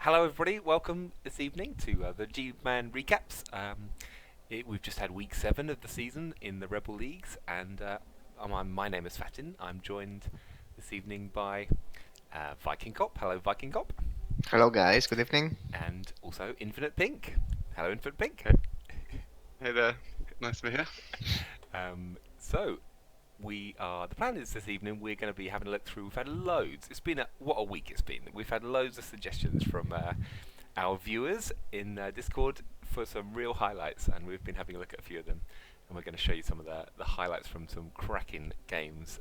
Hello, everybody. Welcome this evening to the GMAN recaps. We've just had week 7 of the season in the ReBBL leagues, and my name is Fatin. I'm joined this evening by Viking Cop. Hello, Viking Cop. Hello guys, good evening. And also Infinite Pink. Hello, Infinite Pink. Hey there, nice to be here. So, the plan is this evening we're going to be having a look through. We've had loads. What a week it's been. We've had loads of suggestions from our viewers in Discord for some real highlights, and we've been having a look at a few of them, and we're going to show you some of the highlights from some cracking games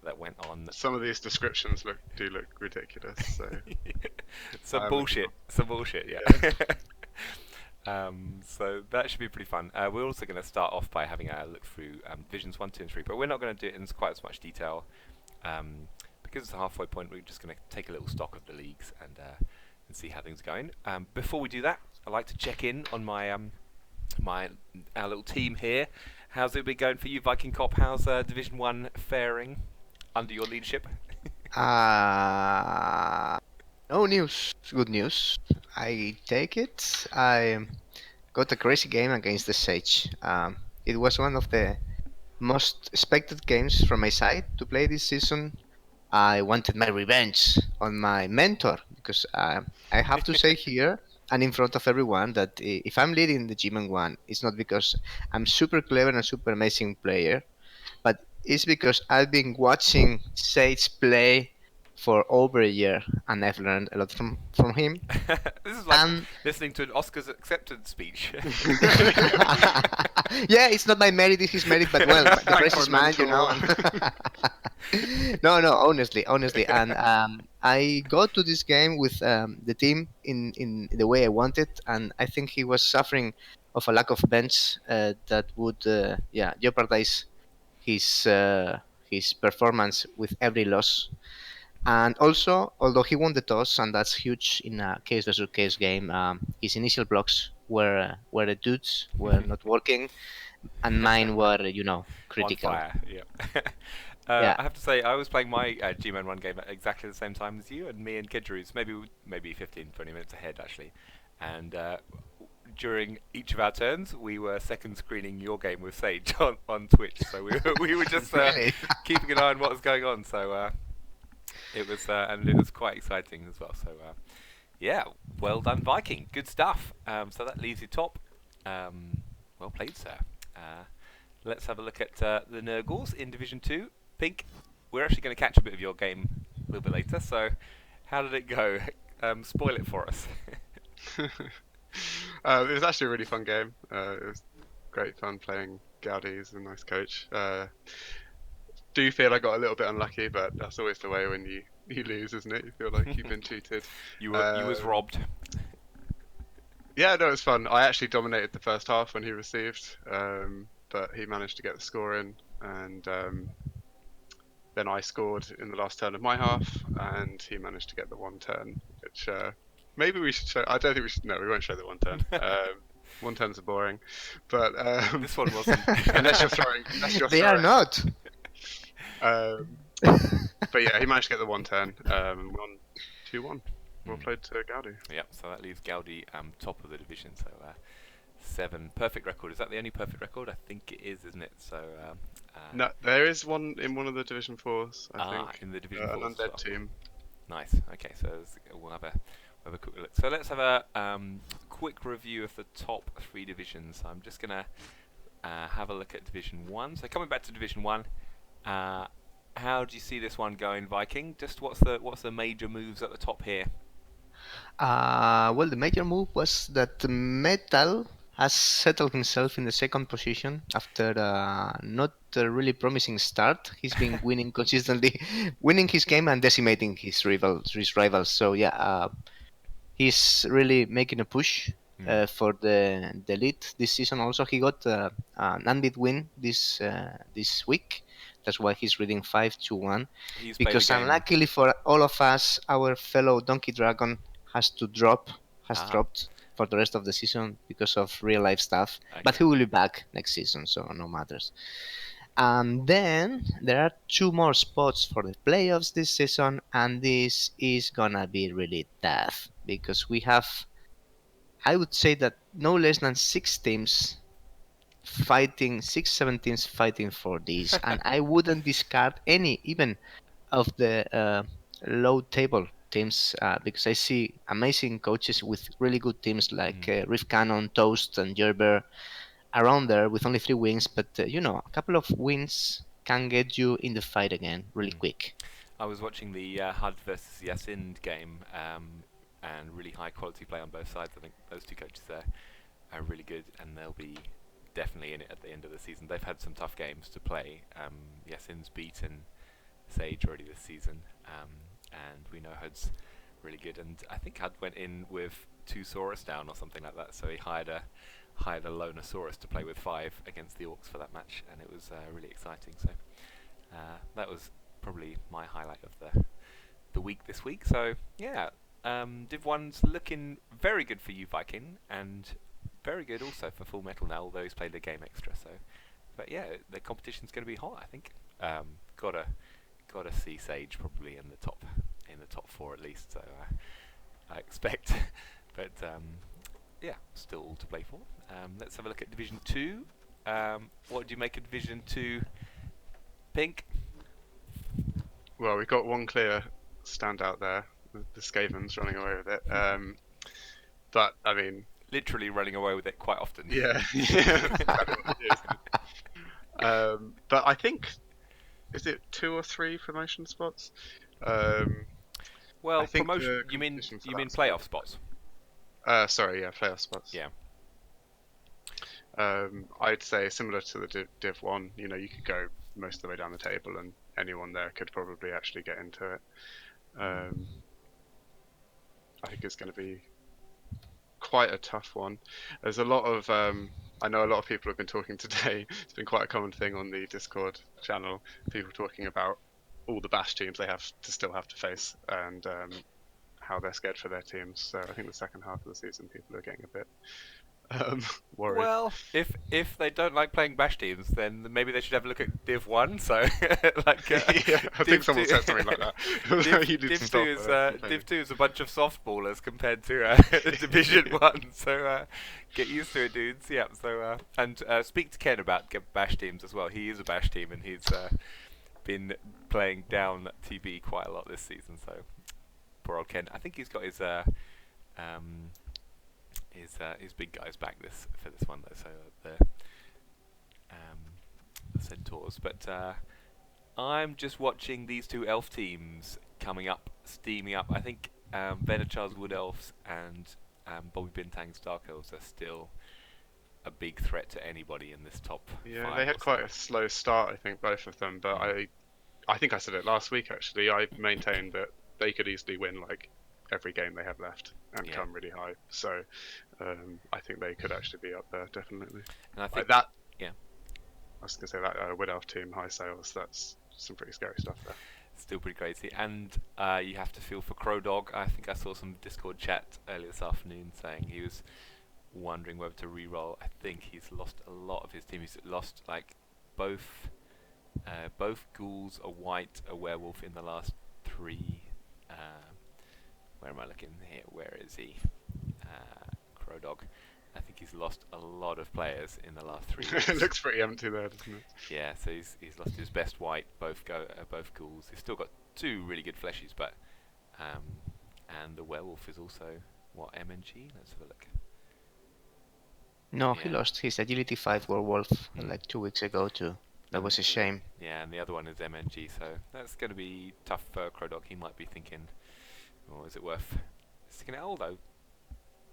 that went on. Some of these descriptions do look ridiculous. So some bullshit, yeah. So that should be pretty fun. We're also going to start off by having a look through Divisions 1, 2 and 3, but we're not going to do it in quite as much detail. Because it's a halfway point, we're just going to take a little stock of the leagues and see how things are going. Before we do that, I'd like to check in on our little team here. How's it been going for you, Viking Cop? How's Division 1 faring under your leadership? No news, good news. I take it. I got a crazy game against the Sage. It was one of the most expected games from my side to play this season. I wanted my revenge on my mentor because I have to say here and in front of everyone that if I'm leading the GMAN 1, it's not because I'm super clever and super amazing player, but it's because I've been watching Sage play for over a year and I've learned a lot from him. This is like listening to an Oscars acceptance speech. Yeah, it's not my merit, it's his merit, but well, the press is mine, you know. No, honestly, and I got to this game with the team in the way I wanted, and I think he was suffering of a lack of bench that would jeopardize his performance with every loss. And also, although he won the toss, and that's huge in a case versus case game, his initial blocks were the dudes were not working, and mine were critical. On fire, yeah. Yeah. I have to say, I was playing my GMAN 1 game at exactly the same time as you, and me and Kidrus, maybe 15, 20 minutes ahead actually. And during each of our turns, we were second screening your game with Sage on Twitch, so we were just keeping an eye on what was going on. So it was quite exciting as well. So yeah, well done, Viking. Good stuff. So that leaves you top. Well played, sir. Let's have a look at the Nurgles in Division 2. Pink, we're actually going to catch a bit of your game a little bit later, so how did it go? Spoil it for us. It was actually a really fun game. It was great fun playing Gaudi. He's a nice coach. Do feel I got a little bit unlucky, but that's always the way when you lose, isn't it? You feel like you've been cheated. You was robbed. Yeah, no, it was fun. I actually dominated the first half when he received, but he managed to get the score in, and then I scored in the last turn of my half, and he managed to get the one turn, which maybe we should show. I don't think we should. No, we won't show the one turn. One turns are boring, but this one wasn't. unless you're throwing. They are not. But yeah, he managed to get the one turn. Won 2-1. Well played to Gaudi. Yep. So that leaves Gaudi top of the division. So 7 perfect record. Is that the only perfect record? I think it is, isn't it? So no, there is one in one of the Division 4s. I think in the Division 4s, an undead team. Nice. Okay, so we'll have a quick look. So let's have a quick review of the top 3 divisions. I'm just gonna have a look at Division 1. So coming back to Division 1, how do you see this one going, Viking? Just what's the major moves at the top here? Well, the major move was that Metal has settled himself in the second position after not a really promising start. He's been winning consistently, winning his game and decimating his rivals. So yeah, he's really making a push for the lead this season. Also, he got an unbeat win this week. That's why he's reading 5-1. Because unluckily for all of us, our fellow Donkey Dragon has dropped for the rest of the season because of real life stuff. Okay. But he will be back next season, so no matters. And then there are two more spots for the playoffs this season, and this is gonna be really tough because we have, I would say that no less than six teams fighting, six, seven teams fighting for this, and I wouldn't discard any, even of the low table teams, because I see amazing coaches with really good teams like Mm. Riff Cannon, Toast, and Gerber around there with only 3 wins. But a couple of wins can get you in the fight again really Mm. quick. I was watching the HUD versus Yasind game, and really high quality play on both sides. I think those two coaches there are really good, and they'll be definitely in it at the end of the season. They've had some tough games to play. Yasind's beaten Sage already this season, and we know HUD's really good. And I think HUD went in with 2 Saurus down or something like that, so he hired a Lonosaurus to play with 5 against the Orcs for that match, and it was really exciting. So that was probably my highlight of the week this week. So yeah, Div 1's looking very good for you, Viking, and very good also for Full Metal now, although he's played the game extra. So, but yeah, the competition's going to be hot, I think. Gotta see Sage probably in the top 4 at least. So I expect, but yeah, still all to play for. Let's have a look at Division 2. What do you make of Division 2, Pink? Well, we've got one clear standout there, the Skavens running away with it. But I mean, Literally running away with it quite often. yeah, yeah, that's exactly what it is. But I think, is it 2 or 3 promotion spots? Well, I think promotion. the You mean competition for you mean that's playoff spots? Sorry, yeah, playoff spots. Yeah. I'd say similar to the Div 1, you could go most of the way down the table and anyone there could probably actually get into it. I think it's going to be quite a tough one. There's a lot of, I know a lot of people have been talking today, it's been quite a common thing on the Discord channel, people talking about all the Bash teams they still have to face and how they're scared for their teams. So I think the second half of the season people are getting a bit worried. Well, if they don't like playing bash teams, then maybe they should have a look at Div 1. So, like, yeah, I think someone said something like that. Div 2 is a bunch of softballers compared to Division 1. So get used to it, dudes. Yeah. So and speak to Ken about bash teams as well. He is a bash team, and he's been playing down TB quite a lot this season. So poor old Ken. I think he's got his big guys back for this one though, so the Centaurs. But I'm just watching these 2 elf teams coming up, steaming up. I think Venachars Wood Elves and Bobby Bintang's Dark Elves are still a big threat to anybody in this top 5. Yeah, they had quite a slow start, I think, both of them. But I think I said it last week actually. I maintained that they could easily win like every game they have left and come really high. So I think they could actually be up there definitely. And I think Like that. yeah. I was gonna say that Wood Elf team high sales. That's some pretty scary stuff there. Still pretty crazy, and you have to feel for Crow Dog. I think I saw some Discord chat earlier this afternoon saying he was wondering whether to re-roll. I think he's lost a lot of his team. He's lost like both ghouls, a white, a werewolf in the last 3. Where am I looking here? Where is he? Crow Dog. I think he's lost a lot of players in the last 3 weeks. It looks pretty empty there, doesn't it? Yeah, so he's lost his best white, both ghouls. He's still got 2 really good fleshies, but and the werewolf is also what, MNG? Let's have a look. No, he lost his agility 5 werewolf like 2 weeks ago too. That was a shame. Yeah, and the other one is MNG, so that's going to be tough for Crow Dog. He might be thinking, oh, is it worth sticking it? Although,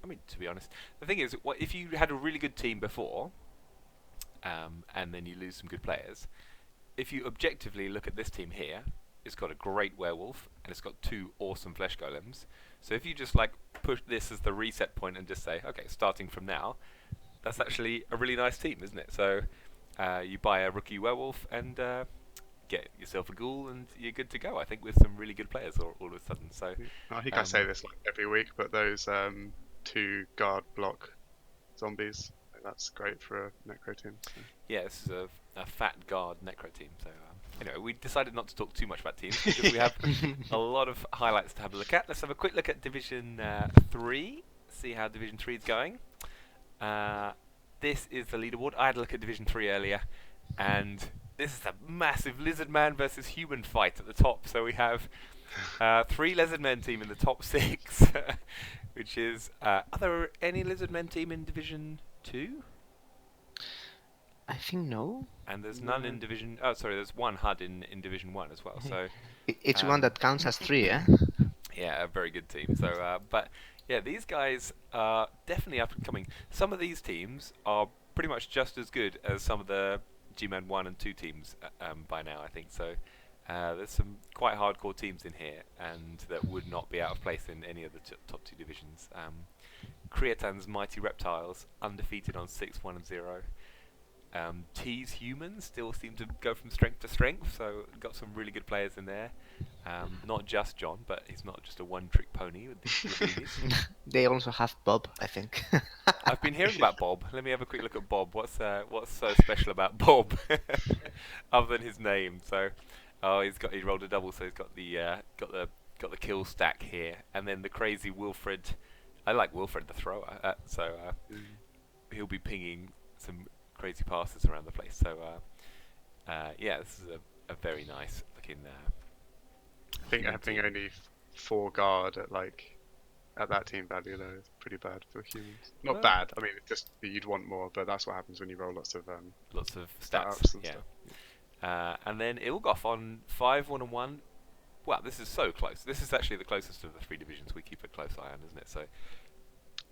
I mean, to be honest, the thing is, if you had a really good team before, and then you lose some good players, if you objectively look at this team here, it's got a great werewolf, and it's got 2 awesome flesh golems. So if you just like push this as the reset point and just say, okay, starting from now, that's actually a really nice team, isn't it? So you buy a rookie werewolf and get yourself a ghoul, and you're good to go. I think with some really good players all of a sudden. So I think I say this like every week, but those 2 guard block zombies, that's great for a necro team. So. yeah, this is a a fat guard necro team. So anyway, we decided not to talk too much about teams because we have a lot of highlights to have a look at. Let's have a quick look at Division 3. See how Division 3 is going. This is the leaderboard. I had a look at Division 3 earlier, and this is a massive lizard man versus human fight at the top. So we have 3 lizard men team in the top 6, which is are there any lizard men team in Division 2? I think no. And there's none in Division. Oh, sorry, there's one HUD in Division 1 as well. So It's one that counts as 3, eh? yeah, a very good team. So, but yeah, these guys are definitely up and coming. Some of these teams are pretty much just as good as some of the GMAN 1 and 2 teams by now, I think. So there's some quite hardcore teams in here, and that would not be out of place in any of the top 2 divisions. Creatan's Mighty Reptiles, undefeated on 6-1-0. T's Humans still seem to go from strength to strength, so got some really good players in there. Not just John, but he's not just a one-trick pony with these. They also have Bob, I think. I've been hearing about Bob. Let me have a quick look at Bob. What's so special about Bob, other than his name? So, he rolled a double, so he's got the kill stack here, and then the crazy Wilfred. I like Wilfred the thrower, so he'll be pinging some crazy passes around the place. So yeah, this is a very nice looking. I think having only 4 guard at that team value though is pretty bad for humans. Not bad. I mean, it's just you'd want more, but that's what happens when you roll lots of stats and yeah. stuff. And then Ilgoff on 5-1-1. Wow, this is so close. This is actually the closest of the 3 divisions we keep a close eye on, isn't it? So.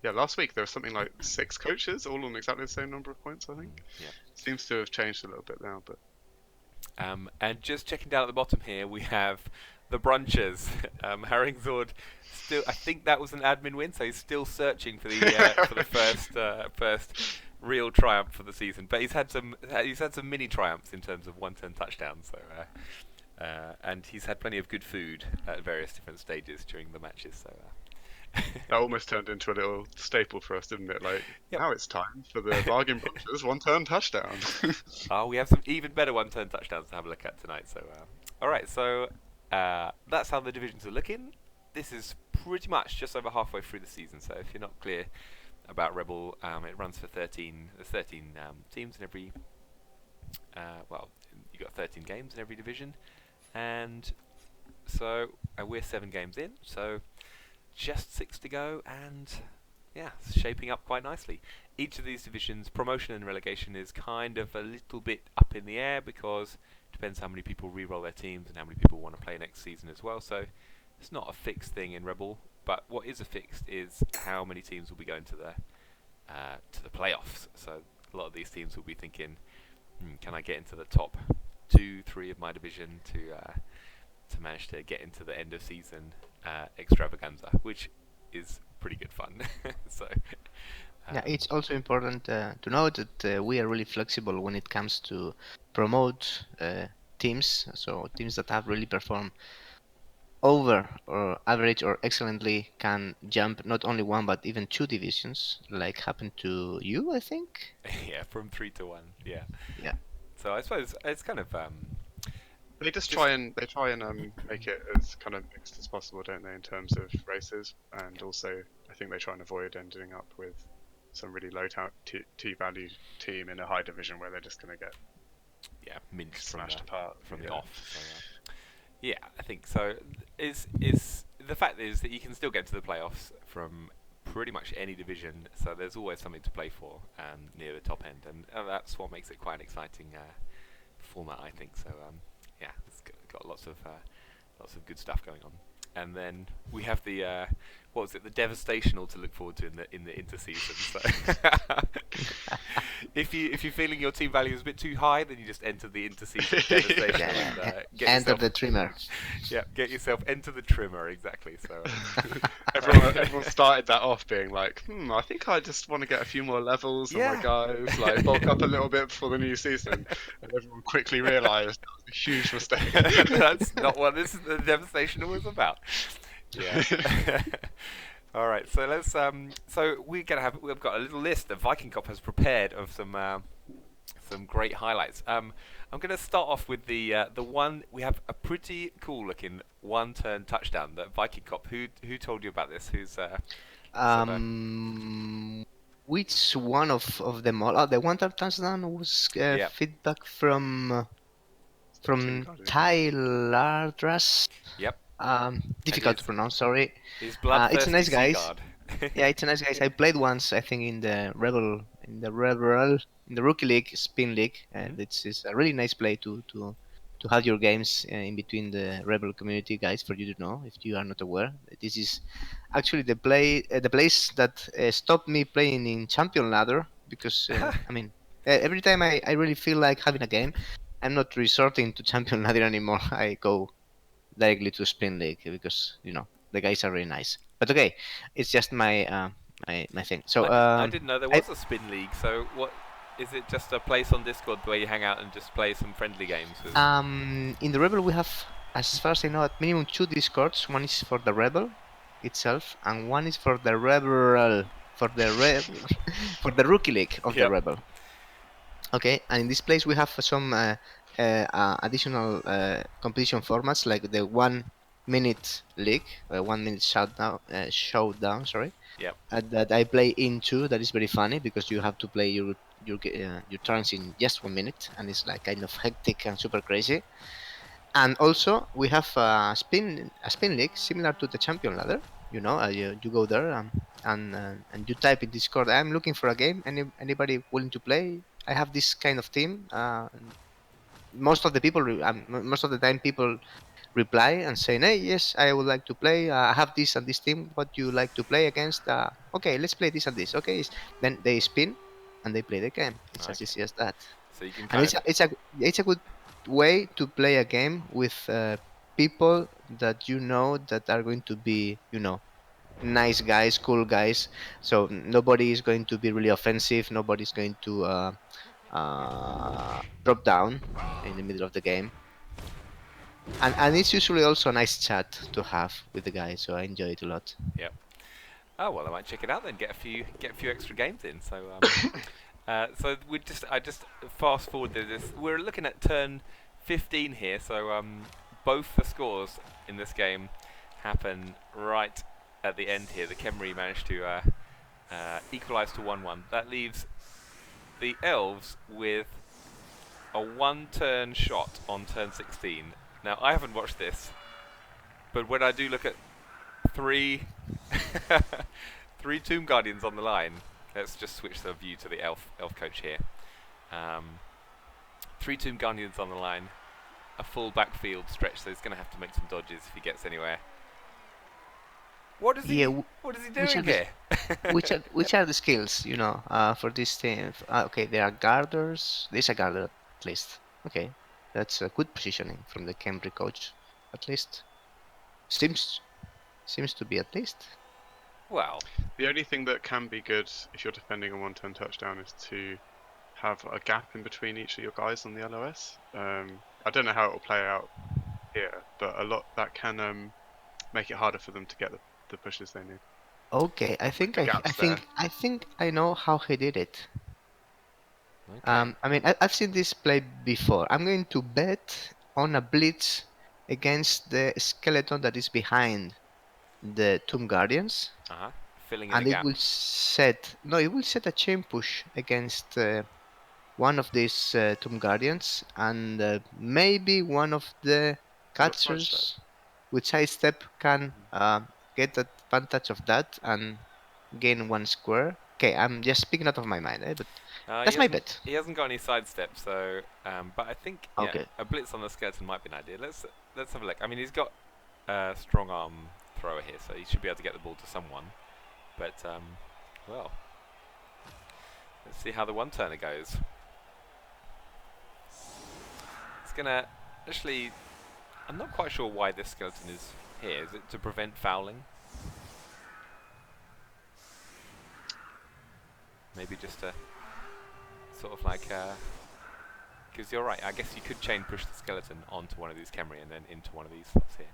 Yeah, last week there was something like 6 coaches, all on exactly the same number of points, I think. Yeah. Seems to have changed a little bit now, but... And just checking down at the bottom here, we have the Brunchers. Herringzord still, I think that was an admin win, so he's still searching for the first real triumph for the season. But he's had some mini triumphs in terms of one-turn touchdowns. So and he's had plenty of good food at various different stages during the matches. So. That almost turned into a little staple for us, didn't it? Yep. Now it's time for the bargain bunches one-turn touchdown. We have some even better one-turn touchdowns to have a look at tonight. So, all right, so that's how the divisions are looking. This is pretty much just over halfway through the season. So, if you're not clear about ReBBL, it runs for 13. There's 13 teams in every. You got 13 games in every division, and so we're 7 games in. So. Just 6 to go, and yeah, it's shaping up quite nicely. Each of these divisions, promotion and relegation, is kind of a little bit up in the air because it depends how many people re-roll their teams and how many people want to play next season as well. So it's not a fixed thing in ReBBL, but what is a fixed is how many teams will be going to the playoffs. So a lot of these teams will be thinking, can I get into the top 2-3 of my division to manage to get into the end of season extravaganza, which is pretty good fun. So yeah, it's also important to note that we are really flexible when it comes to promote teams. So teams that have really performed over or average or excellently can jump not only 1 but even 2 divisions, like happened to you, I think. Yeah, from 3 to 1. Yeah. Yeah. So I suppose it's kind of. They try and make it as kind of mixed as possible, don't they, in terms of races, and also I think they try and avoid ending up with some really low T value team in a high division where they're just going to get minced smashed apart from the off. So, yeah, I think so. Is the fact is that you can still get to the playoffs from pretty much any division, so there's always something to play for near the top end, and that's what makes it quite an exciting format, I think. So. Yeah, it's got lots of good stuff going on, and then we have the the devastational to look forward to in the interseason. So if you're feeling your team value is a bit too high, then you just enter the interseason devastation. And, enter the trimmer. Yeah, get yourself enter the trimmer, exactly. So everyone started that off being like, I think I just want to get a few more levels on my guys, bulk up a little bit before the new season, and everyone quickly realised that was a huge mistake. That's not what the devastation was about. Yeah. All right. So let's. So we've got a little list that Viking Cop has prepared of some some great highlights. I'm going to start off with the one we have a pretty cool looking one-turn touchdown that Viking Cop. Who told you about this? Who's sort of Which one of them all? Oh, the one that touchdown was yeah. feedback It's the Tomb from Guardian. Tyler Druss. Yep. Difficult to pronounce. Sorry. His It's a bloodthirsty nice sea guys. guard. Yeah, it's a nice guys. I played once, I think, in the ReBBL, in the Rookie League, Spin League, and Mhm. it's a really nice play to have your games in between the ReBBL community, guys. For you to know, if you are not aware, this is actually the place that stopped me playing in Champion Ladder because I mean, every time I really feel like having a game, I'm not resorting to Champion Ladder anymore. I go directly to Spin League because the guys are really nice. But okay, it's just my thing. So I didn't know there I was a spin league. So what is it? Just a place on Discord where you hang out and just play some friendly games with? in the ReBBL we have, as far as I know, at minimum two Discords. One is for the ReBBL itself, and one is for the ReBBL for the Rookie League of the Yep. ReBBL. Okay, and in this place we have some additional competition formats like the 1 minute league, 1 minute showdown. Sorry, Yep. that I play into. That is very funny because you have to play your turns in just 1 minute, and it's like kind of hectic and super crazy. And also we have a spin league similar to the champion ladder. You go there and you type in Discord, I'm looking for a game. Anybody willing to play? I have this kind of team. Most of the people, most of the time, people reply and saying, "Hey, yes, I would like to play. I have this and this team. What you like to play against? Okay, let's play this and this. Okay." Then they spin and they play the game. It's as Okay. easy as that. So you can And kind of it's a good way to play a game with people that that are going to be nice guys, cool guys. So nobody is going to be really offensive. Nobody's going to drop down in the middle of the game. And it's usually also a nice chat to have with the guys, so I enjoy it a lot. yep. Oh well, I might check it out then. Get a few extra games in. So so I just fast forward this. We're looking at turn 15 here. So both the scores in this game happen right at the end here. The Khemri managed to equalise to 1-1. That leaves the Elves with a one-turn shot on turn 16. Now I haven't watched this, but when I do look at three three Tomb Guardians on the line. Let's just switch the view to the elf coach here. 3 Tomb Guardians on the line, a full backfield stretch, so he's going to have to make some dodges if he gets anywhere. What is Yeah, he which are doing the here? which are the skills for this team? Okay, there are guarders. There's a guarder at least. Okay, that's a good positioning from the Cambry coach. At least seems to be at least. Well, The only thing that can be good if you're defending a one-turn touchdown is to have a gap in between each of your guys on the LOS. I don't know how it will play out here, but a lot that can make it harder for them to get the pushes they need. Okay, I think The I gaps think I know how he did it. okay. I mean, I've seen this play before. I'm going to bet on a blitz against the skeleton that is behind the Tomb Guardians, Uh-huh. Filling in a and it gap. will set a chain push against one of these Tomb Guardians, and maybe one of the got sidestep. catchers with sidestep can get advantage of that and gain one square. Okay, I'm just speaking out of my mind, but that's my bet. He hasn't got any sidestep, so but I think Okay. a blitz on the skeleton might be an idea. Let's have a look. I mean, he's got a strong arm thrower here, so he should be able to get the ball to someone. But well, let's see how the one-turner goes. It's gonna actually. I'm not quite sure why this skeleton is here. Is it to prevent fouling? Maybe just a sort of like because you're right, I guess you could chain push the skeleton onto one of these Khemri and then into one of these slots here.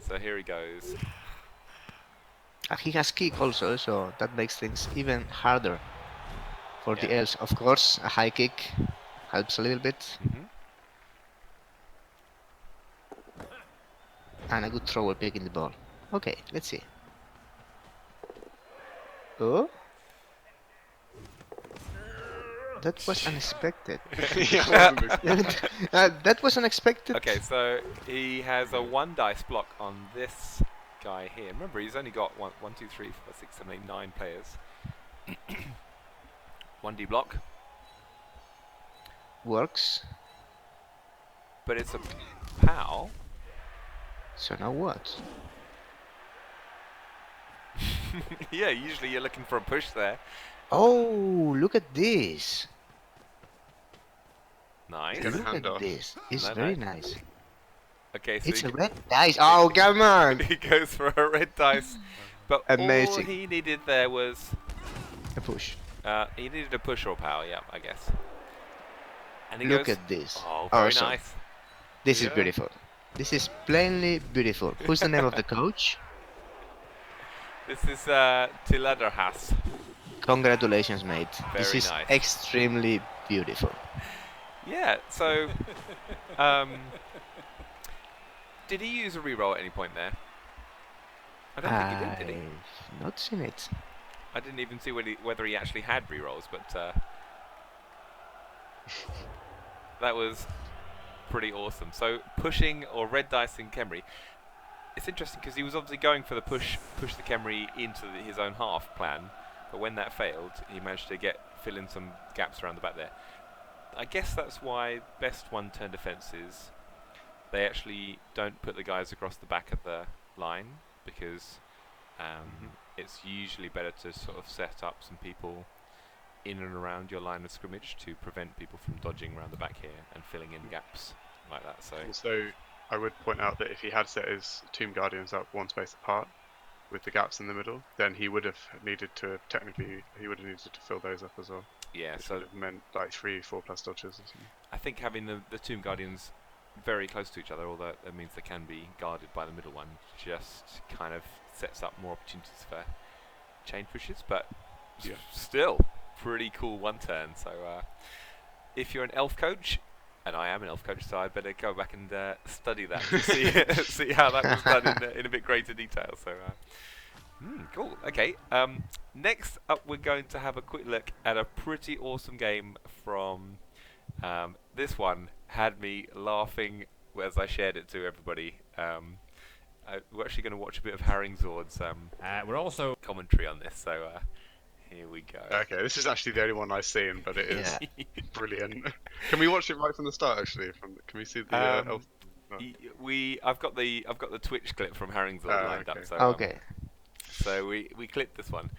So here he goes. He has kick also, so that makes things even harder for the Yeah. elves. Of course, a high kick helps a little bit, Mhm. and a good thrower picking the ball. Okay, let's see. Oh, that was unexpected. Yeah, I wasn't expecting. That was unexpected. Okay, so he has a 1 dice block on this guy here. Remember, he's only got 1, 2, 3, 4, 6, 7, 8, 9 players. 1D block, Works. but it's a POW. So now what? Yeah, usually you're looking for a push there. Oh, look at this. Nice. Get a Look hand at off. this. It's No, very no. nice. Okay, so It's he, a red dice. Oh, come on. he goes for a red dice. But all Amazing. he needed there was... A push. he needed a push or POW, yeah, I guess. And he Look goes... at this. Oh, very Awesome. nice. This is Yeah. beautiful. This is plainly beautiful. Who's the name of the coach? This is Tiladerhas. Congratulations, mate. This Very is nice. extremely beautiful. Yeah, so... did he use a reroll at any point there? I don't think he did he? I've not seen it. I didn't even see whether he actually had rerolls, but that was pretty awesome. So pushing or red dicing Kemri, it's interesting because he was obviously going for the push the Kemri into his own half plan, but when that failed, he managed to fill in some gaps around the back there. I guess that's why best one-turn defenses, they actually don't put the guys across the back of the line because it's usually better to sort of set up some people in and around your line of scrimmage to prevent people from dodging around the back here and filling in gaps like that. So Also, I would point out that if he had set his Tomb Guardians up one space apart with the gaps in the middle, then he would have needed to fill those up as well. yeah, Which so would have meant like 3-4+ dodges or something. I think having the Tomb Guardians very close to each other, although that means they can be guarded by the middle one, just kind of sets up more opportunities for chain pushes, but Yeah. still pretty cool one turn. So if you're an elf coach, and I am an elf coach, so I better go back and study that to see see how that was done in a bit greater detail. So cool. Okay. Next up, we're going to have a quick look at a pretty awesome game from this one. Had me laughing as I shared it to everybody. We're actually going to watch a bit of Haringzord's We're also commentary on this. So here we go. Okay, this is actually the only one I've seen, but it is Yeah. brilliant. Can we watch it right from the start? Actually, can we see the elf? Oh. I've got the Twitch clip from Haringzord lined okay. up. So Okay. So we clipped this one.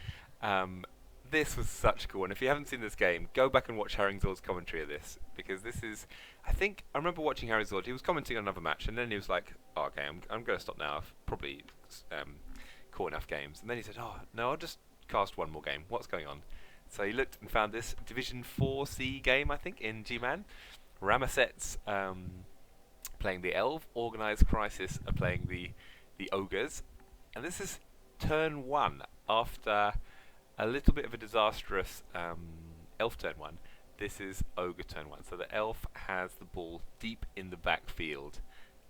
This was such a cool one. If you haven't seen this game, go back and watch Haringzord's commentary of this, because this is, I remember watching Haringzord. He was commenting on another match, and then he was like, oh, "Okay, I'm going to stop now. I've probably caught enough games." And then he said, "Oh no, I'll just cast one more game. What's going on?" So he looked and found this Division 4C game, I think, in GMAN. Ramesset's playing the Elf. Organized Crisis are playing the Ogres, and this is turn 1 after a little bit of a disastrous Elf turn 1. This is Ogre turn 1. So the Elf has the ball deep in the backfield.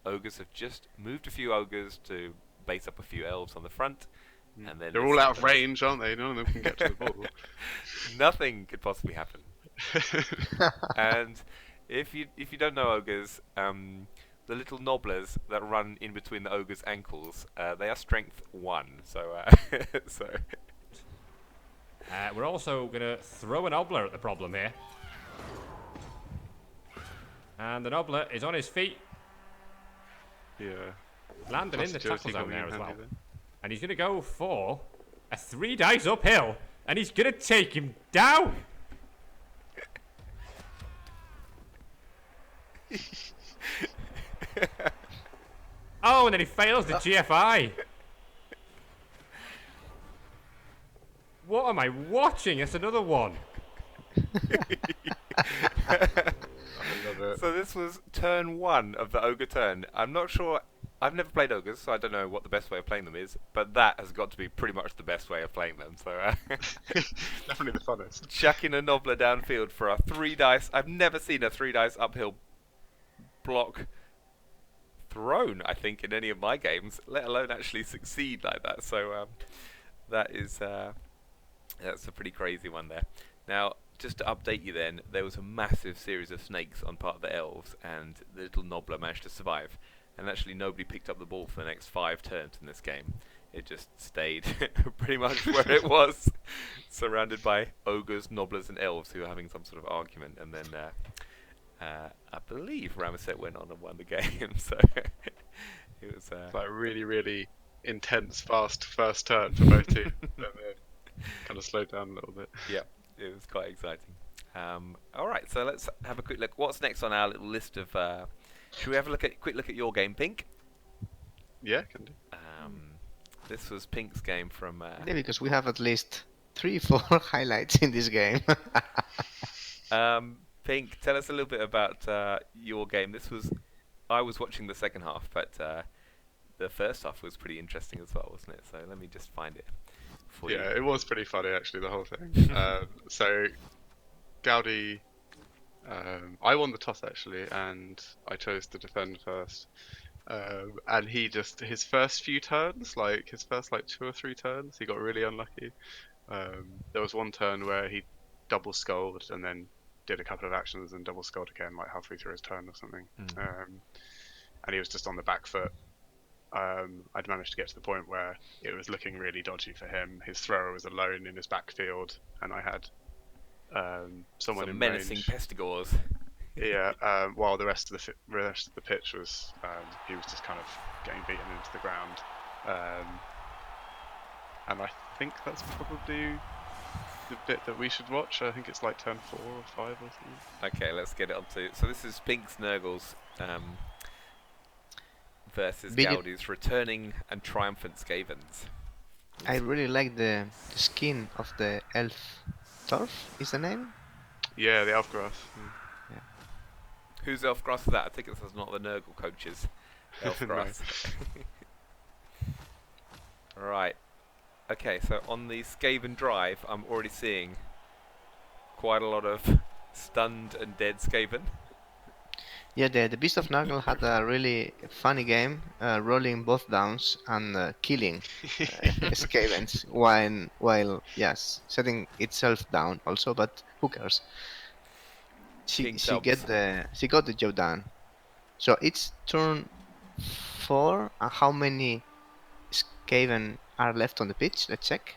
Ogres have just moved a few Ogres to base up a few Elves on the front. And then They're this all out of happens. range, aren't they? None of them can get to the ball. Nothing could possibly happen. And if you don't know Ogres, the little nobblers that run in between the Ogre's ankles, they are strength 1. So so we're also gonna throw an Obbler at the problem here. And the Obbler is on his feet, Yeah. landing in the Agility tackle zone coming in there as well. handy then. And he's gonna go for a 3 dice uphill, and he's gonna take him down. Oh, and then he fails the GFI. What am I watching? It's another one. I love it. So this was turn 1 of the Ogre turn. I'm not sure I've never played ogres, so I don't know what the best way of playing them is. But that has got to be pretty much the best way of playing them. So Definitely the funnest. chucking a nobbler downfield for a 3 dice. I've never seen a 3 dice uphill block thrown, I think, in any of my games, let alone actually succeed like that. So that is that's a pretty crazy one there. Now, just to update you then, there was a massive series of snakes on part of the elves, and the little nobbler managed to survive. And actually nobody picked up the ball for the next 5 turns in this game. It just stayed pretty much where it was, surrounded by ogres, nobblers and elves who were having some sort of argument. And then I believe Ramesset went on and won the game. So it was Like really, really intense, fast first turn for both teams. Kind of slowed down a little bit. yeah, it was quite exciting. All right, so let's have a quick look. What's next on our little list of? Should we have a quick look at your game, Pink? Yeah, can do. This was Pink's game from. Yeah, because we have at least 3-4 highlights in this game. Pink, tell us a little bit about your game. I was watching the second half, but the first half was pretty interesting as well, wasn't it? So let me just find it for you. Yeah, it was pretty funny actually, the whole thing. So, Gaudi, I won the toss actually, and I chose to defend first. And he just, his first few turns, like his first 2 or 3 turns, he got really unlucky. There was one turn where he double sculled and then did a couple of actions and double sculled again, like halfway through his turn or something. And he was just on the back foot. I'd managed to get to the point where it was looking really dodgy for him. His thrower was alone in his backfield, and I had someone Some in menacing range. pestigores. Yeah, while the rest of the pitch was he was just kind of getting beaten into the ground, and I think that's probably the bit that we should watch. I think it's like turn 4 or 5 or something. Okay, let's get it on to. So this is Pink's Nurgles versus Big- Gaudi's returning and triumphant Skavens. I really like the skin of the elf. Torf is the name? Yeah, the Elfgrass. Who's Elfgrass is that? I think it's not the Nurgle coaches. Elfgrass. Right. Okay, so on the Skaven drive, I'm already seeing quite a lot of stunned and dead Skaven. Yeah, the Beast of Nurgle had a really funny game, rolling both downs and killing Skavens while yes, setting itself down also, but who cares? King She Tubbs. got the job done. So it's turn 4. And how many Skaven are left on the pitch? Let's check.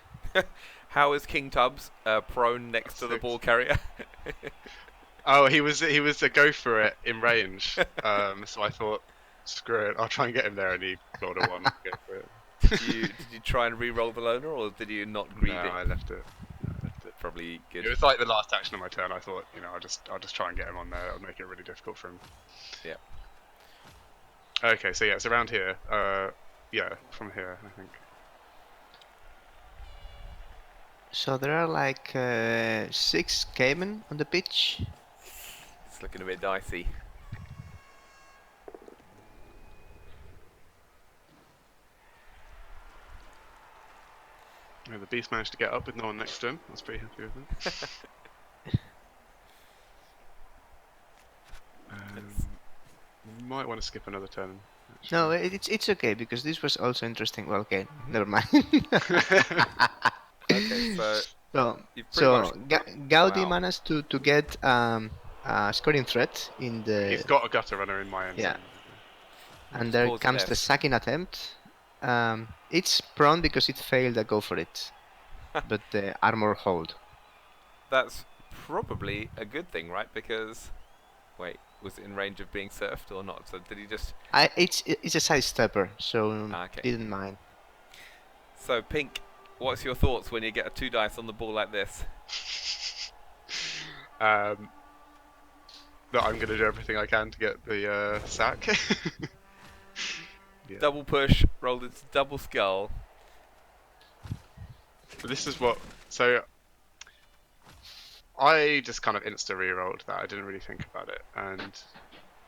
How is King Tubbs prone next to the 6. ball carrier? Oh, he was a go for it in range. So I thought, screw it, I'll try and get him there, and he rolled a 1. Go for it. Did you try and re-roll the loner, or did you not greed No, it? I left it. Probably good. It was like the last action of my turn. I thought, I'll just try and get him on there. It'll make it really difficult for him. Yeah. Okay, so yeah, it's around here. Yeah, from here, I think. So there are like 6 Skaven on the pitch. It's looking a bit dicey. Yeah, the beast managed to get up with no one next to him. I was pretty happy with him. Might want to skip another turn. actually. No, it's okay because this was also interesting. Well, okay, never mind. Okay, so So, you've pretty much. Gaudi Wow. managed to get a scoring threat in the He's got a gutter runner in my end. Yeah. zone. and there Pause comes left. the sacking attempt. It's prone because it failed a go for it, but the armor hold. That's probably a good thing, right? Because, wait, was it in range of being surfed or not? So did he just? It's a side stepper, so Okay. didn't mind. So Pink, what's your thoughts when you get a 2 dice on the ball like this? That I'm going to do everything I can to get the sack. Yeah. Double push, rolled its double skull. But this is what. So I just kind of insta re-rolled that. I didn't really think about it, and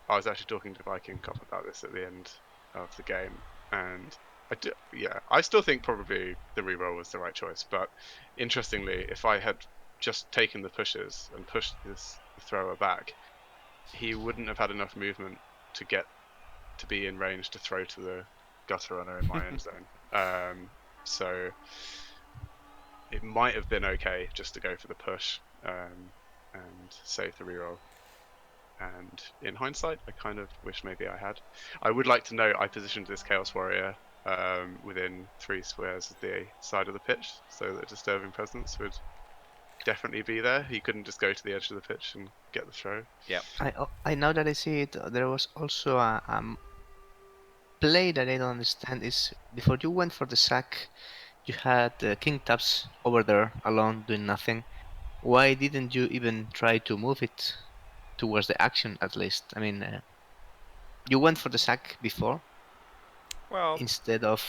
I was actually talking to Viking Cop about this at the end. of the game, and I still think probably the reroll was the right choice. But interestingly, if I had just taken the pushes and pushed the thrower back, he wouldn't have had enough movement to get to be in range to throw to the gutter runner in my end zone. So it might have been okay just to go for the push and save the reroll. And in hindsight, I kind of wish maybe I had. I would like to note I positioned this Chaos Warrior within 3 squares of the side of the pitch, so that Disturbing Presence would definitely be there. He couldn't just go to the edge of the pitch and get the throw. Yep. I now that I see it, there was also a play that I don't understand. Is before you went for the sack, you had king taps over there alone doing nothing. Why didn't you even try to move it towards the action at least? I mean, you went for the sack before Well, instead of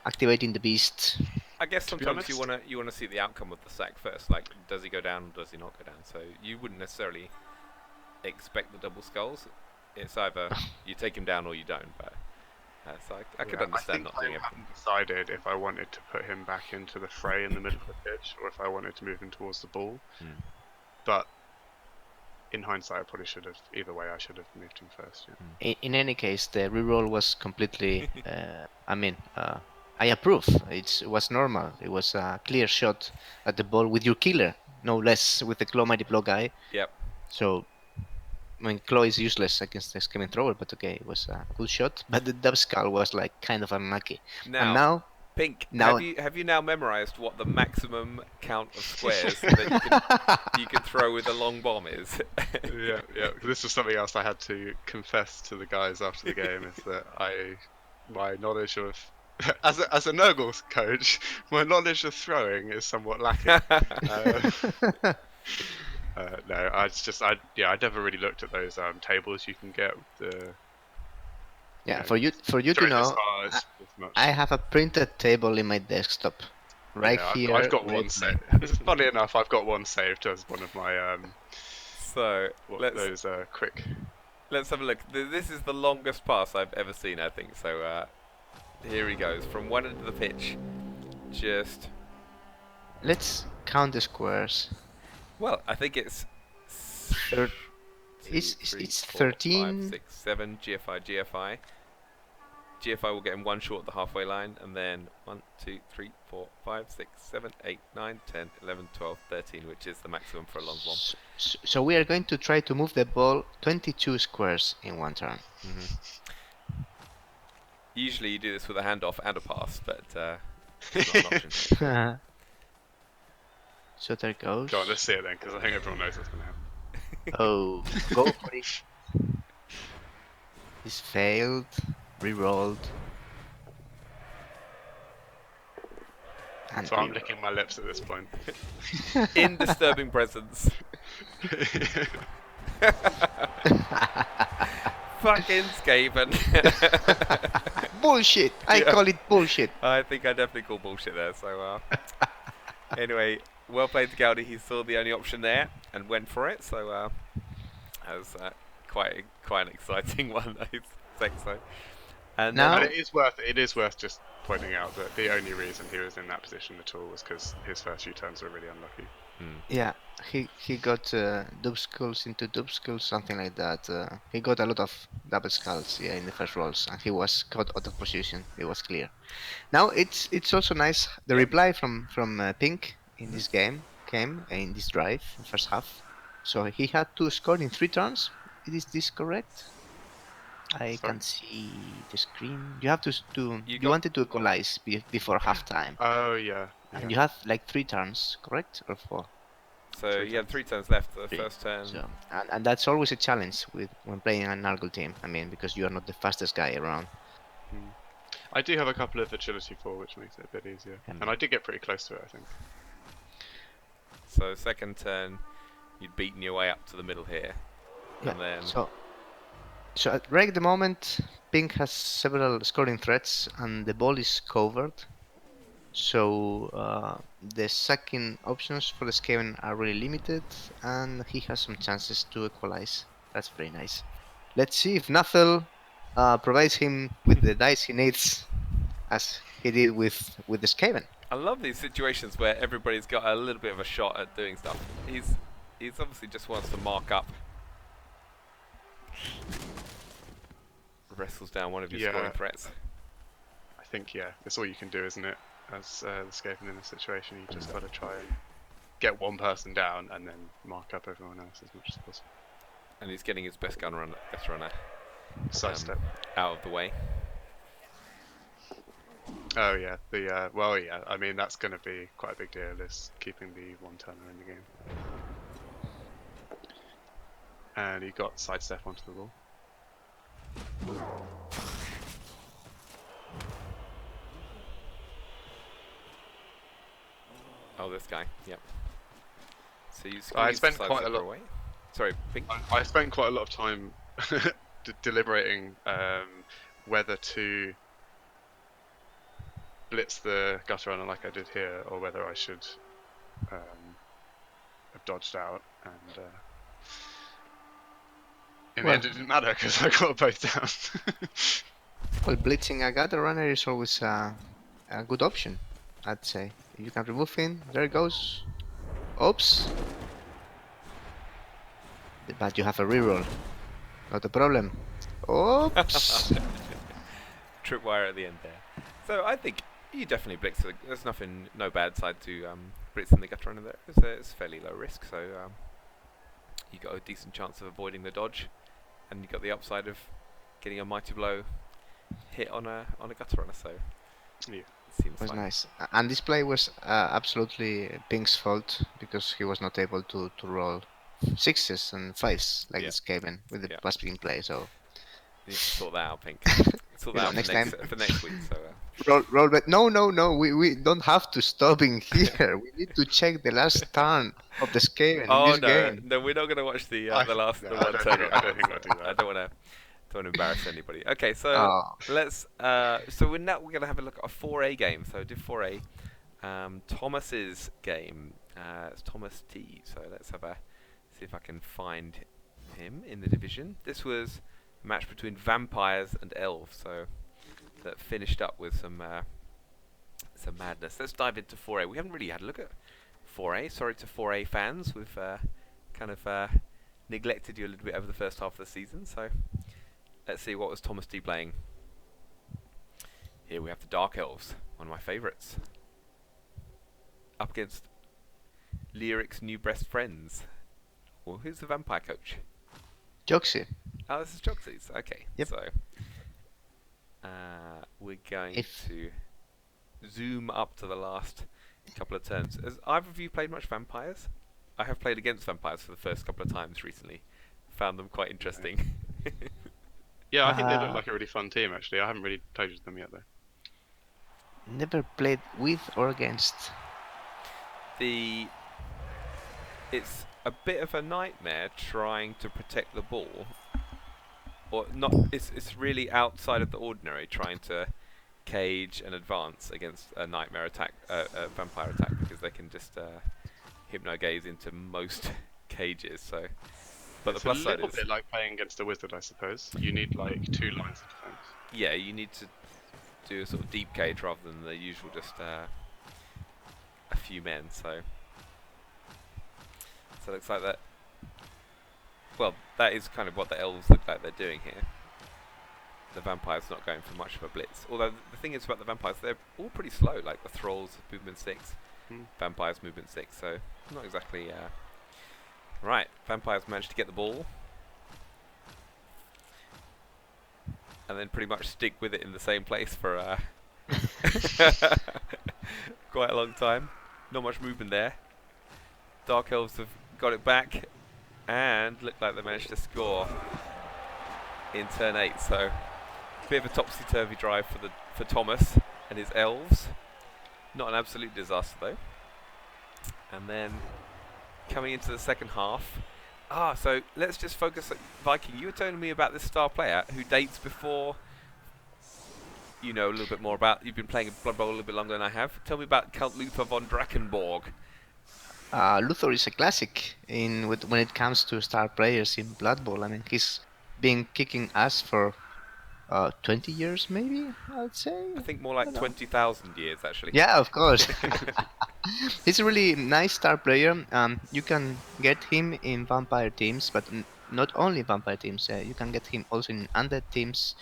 activating the beast. I guess To be sometimes you honest- wanna see the outcome of the sack first. Like, does he go down or does he not go down? So you wouldn't necessarily expect the double skulls. It's either you take him down or you don't. But so I could understand not doing I it. haven't decided if I wanted to put him back into the fray in the middle of the pitch or if I wanted to move him towards the ball. Hmm. But in hindsight, I probably should have. Either way, I should have moved him first. Yeah. In any case, the reroll was completely. I approve. It was normal. It was a clear shot at the ball with your killer, no less, with the Claw Mighty Blow guy. Yep. So, I mean, Claw is useless against the Skimming Thrower, but okay, it was a good shot. But the Dub Skull was like kind of unlucky. And now, Pink, now have you now memorized what the maximum count of squares that you can throw with a long bomb is? yeah. This was something else I had to confess to the guys after the game is that my knowledge of as a Nurgle coach, my knowledge of throwing is somewhat lacking. No, I never really looked at those tables you can get with the. for you to throwing know, as hard as much. I have a printed table in my desktop, right here. I've got one with saved. Funny enough, I've got one saved as one of my So those quick. let's have a look. This is the longest pass I've ever seen, I think. So here he goes from one end of the pitch. Just Let's count the squares. well, I think it's Thir- it's 13. 5, 6, 7 GFI. GFI will get him one short at the halfway line, and then 1, 2, 3, 4, 5, 6, 7, 8, 9, 10, 11, 12, 13, which is the maximum for a long bomb. So we are going to try to move the ball 22 squares in one turn. Usually you do this with a handoff and a pass, but it's not an option. So there goes. Go on, let's see it then, because I think everyone knows what's going to happen. Oh, go for it. This failed. Rerolled. And So I'm rerolled. licking my lips at this point. In Disturbing Presence. Fucking Skaven. Bullshit! I Yeah. call it bullshit. I think I definitely call bullshit there, so anyway, well played to Gaudi. He saw the only option there and went for it, so that was quite an exciting one, I think so. And Now- And it is worth just pointing out that the only reason he was in that position at all was because his first few turns were really unlucky. Yeah, he got dub skulls into dub skulls, something like that. He got a lot of double skulls, in the first rolls, and he was caught out of position. It was clear. Now it's also nice. The reply from Pink in this game came in this drive, in first half. So he had to score in 3 turns. Is this correct? I Sorry? can see the screen. You have to you got- wanted to equalize before halftime, Oh yeah. and you have like 3 turns, correct, or 4? so you had 3 turns left. The Three. first turn. So, and that's always a challenge when playing an Nurgle team. I mean, because you are not the fastest guy around. I do have a couple of agility 4, which makes it a bit easier. Yeah. And I did get pretty close to it, I think. So second turn, you'd beaten your way up to the middle here, and then So right at the moment, Pink has several scoring threats, and the ball is covered. So the second options for the Skaven are really limited, and he has some chances to equalize. That's very nice. Let's see if Nathel provides him with the dice he needs, as he did with the Skaven. I love these situations where everybody's got a little bit of a shot at doing stuff. He's obviously just wants to mark up. Wrestles down one of your Yeah. scoring threats. I think, yeah, that's all you can do, isn't it? As the Skaven in this situation, you just got to try and get one person down and then mark up everyone else as much as possible. And he's getting his best gun runner Sidestep. out of the way. Oh yeah, well yeah. I mean that's going to be quite a big deal. Is keeping the one-turner in the game. And he got sidestep onto the wall. Oh, this guy. Yep. So you I squeeze spent the quite a sidestepper lot- away. Sorry, Pink. I spent quite a lot of time deliberating whether to blitz the gutter runner like I did here, or whether I should have dodged out. And in the Well- end, it didn't matter because I got both down. Well, blitzing a gutter runner is always a good option, I'd say. You can remove him. There it goes. Oops. But you have a reroll. Not a problem. Oops. Tripwire at the end there. So I think you definitely blitz. There's no bad side to blitzing the gutter runner there. It's fairly low risk, so you got a decent chance of avoiding the dodge, and you got the upside of getting a mighty blow hit on a gutter runner. So Yeah. it seems Was like nice. And this play was absolutely Pink's fault because he was not able to roll sixes and fives like Yeah. this Skaven with the Yeah. pass picking play. So you need to sort that out, Pink. Sort You that know, out next for next week. So roll bet. No. We don't have to stop in here. We need to check the last turn of the Skaven in oh this no, game. no, we're not going to watch the I- last no, the I one don't turn. think- I don't think we'll do that. I don't want to embarrass anybody. Okay, so Oh. let's. So we're going to have a look at a 4A game. So Div 4A, Thomas's game. It's Thomas T. So let's see if I can find him in the division. This was a match between vampires and elves. So that finished up with some madness. Let's dive into 4A. We haven't really had a look at 4A. Sorry to 4A fans. We've kind of neglected you a little bit over the first half of the season. So let's see what was Thomas T playing. Here we have the Dark Elves, one of my favourites. Up against Lyric's new best friends. Well, who's the vampire coach? Joxy. Oh, this is Joxy's. Okay. Yep. So we're going If- to zoom up to the last couple of turns. Has either of you played much vampires? I have played against vampires for the first couple of times recently. Found them quite interesting. Yeah, I think they look Uh, like a really fun team. Actually, I haven't really played with them yet though. Never played with or against. It's a bit of a nightmare trying to protect the ball, or not. It's really outside of the ordinary trying to cage and advance against a nightmare attack, a vampire attack, because they can just hypnogaze into most cages. So, but It's the plus a side little is, bit like playing against a wizard, I suppose. You need like 2 lines of defense. yeah, you need to do a sort of deep cage rather than the usual just a few men. So it looks like that. Well, that is kind of what the elves look like they're doing here. The vampires not going for much of a blitz. Although the thing is about the vampires, they're all pretty slow. Like the thralls, movement 6, vampires movement 6. So not exactly. Right, vampires managed to get the ball, and then pretty much stick with it in the same place for quite a long time. Not much movement there. Dark Elves have got it back and look like they managed to score in turn 8. So a bit of a topsy-turvy drive for Thomas and his elves. Not an absolute disaster though. And then coming into the second half. So let's just focus on Viking. You were telling me about this star player who dates before. You know a little bit more about. You've been playing Blood Bowl a little bit longer than I have. Tell me about Count Luther von Drakenborg. Luthor is a classic when it comes to star players in Blood Bowl. I mean, he's been kicking ass for 20 years maybe, I'd say. I think more I like don't know. 20,000 years actually. Yeah, of course. He's a really nice star player. You can get him in vampire teams, but not only vampire teams. You can get him also in undead teams,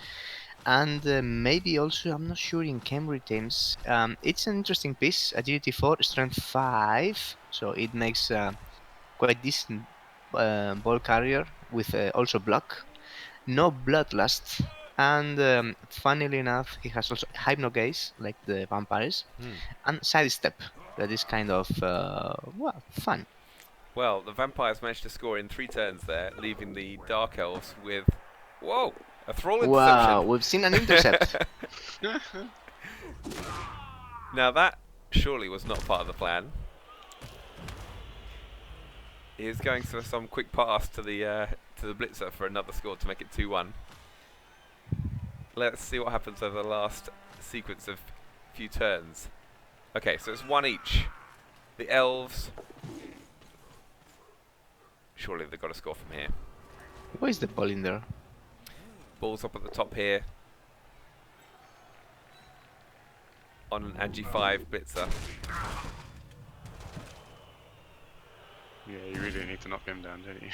and maybe also I'm not sure in Camry teams. It's an interesting piece. Agility 4, Strength 5, so it makes quite decent ball carrier with also block. No bloodlust, and funnily enough, he has also hypnogaze like the vampires Hmm. and sidestep. That is kind of well fun. Well, the vampires managed to score in 3 turns there, leaving the dark elves with, whoa, a thrall Wow, interception. we've seen an intercept. Now that surely was not part of the plan. He is going for some quick pass to the blitzer for another score to make it 2-1. Let's see what happens over the last sequence of few turns. Okay, so it's 1 each. The elves. Surely they've got to score from here. Where is the ball in there? Ball's up at the top here. On an Agi 5 blitzer. Yeah, you really need to knock him down, don't you?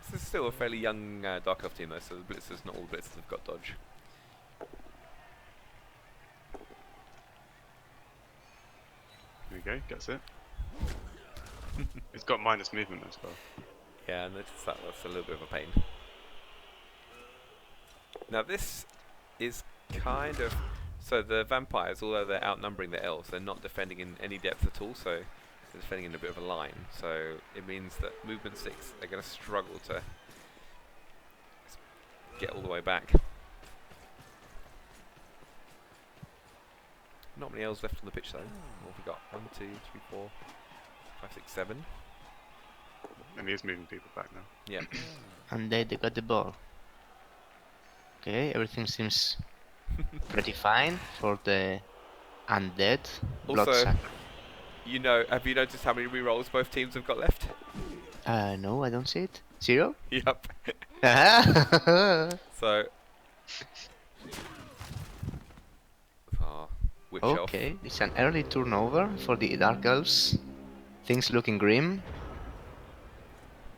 This is still a fairly young Dark Elf team though, so the blitzers, not all the blitzers have got dodge. There you go, gets it. It's got minus movement as well. Yeah, I noticed that was a little bit of a pain. Now this is kind of... So the vampires, although they're outnumbering the elves, they're not defending in any depth at all, so they're defending in a bit of a line. So it means that movement 6 are going to struggle to get all the way back. Not many elves left on the pitch though. What have we got? 1, 2, 3, 4, 5, 6, 7. And he is moving people back now. Yeah. And they got the ball. Okay, everything seems pretty fine for the undead blood Also, sack. you know, have you noticed how many rerolls both teams have got left? No, I don't see it. 0? Yep. So, which elf? Okay, it's an early turnover for the Dark Elves. Things looking grim.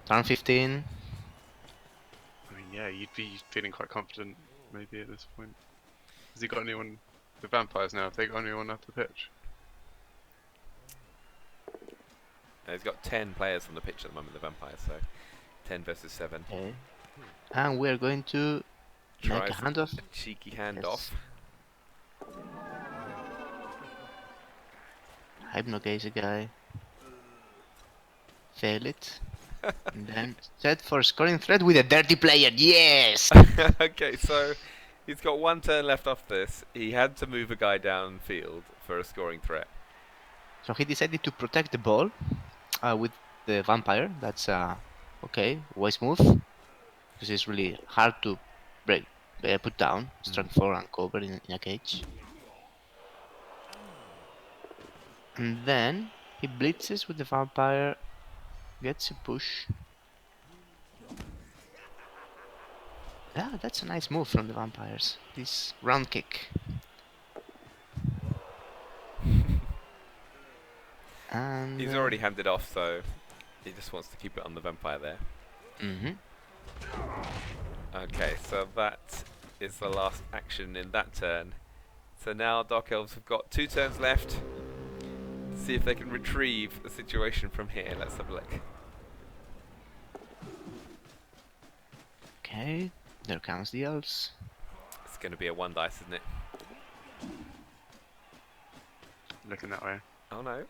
Turn 15. I mean, yeah, you'd be feeling quite confident maybe at this point. Has he got anyone? The vampires now, have they got anyone off the pitch? He's got 10 players on the pitch at the moment, the vampires, so 10 versus 7. Okay. And we're going to make a Tries handoff. a cheeky handoff. Yes. Hypnogaze a guy. Fail it. And then set for scoring threat with a dirty player. Yes! Okay, so he's got 1 turn left off this. He had to move a guy downfield for a scoring threat. So he decided to protect the ball with the vampire. That's okay, wise move. Because it's really hard to break, put down. Strength 4 and cover in a cage. And then he blitzes with the vampire, gets a push. Yeah, that's a nice move from the vampires. This round kick. And He's already handed off, so he just wants to keep it on the vampire there. Okay, so that is the last action in that turn. So now Dark Elves have got 2 turns left. See if they can retrieve the situation from here. Let's have a look. Okay, there comes the elves. It's going to be a 1 dice, isn't it? Looking that way. Oh no.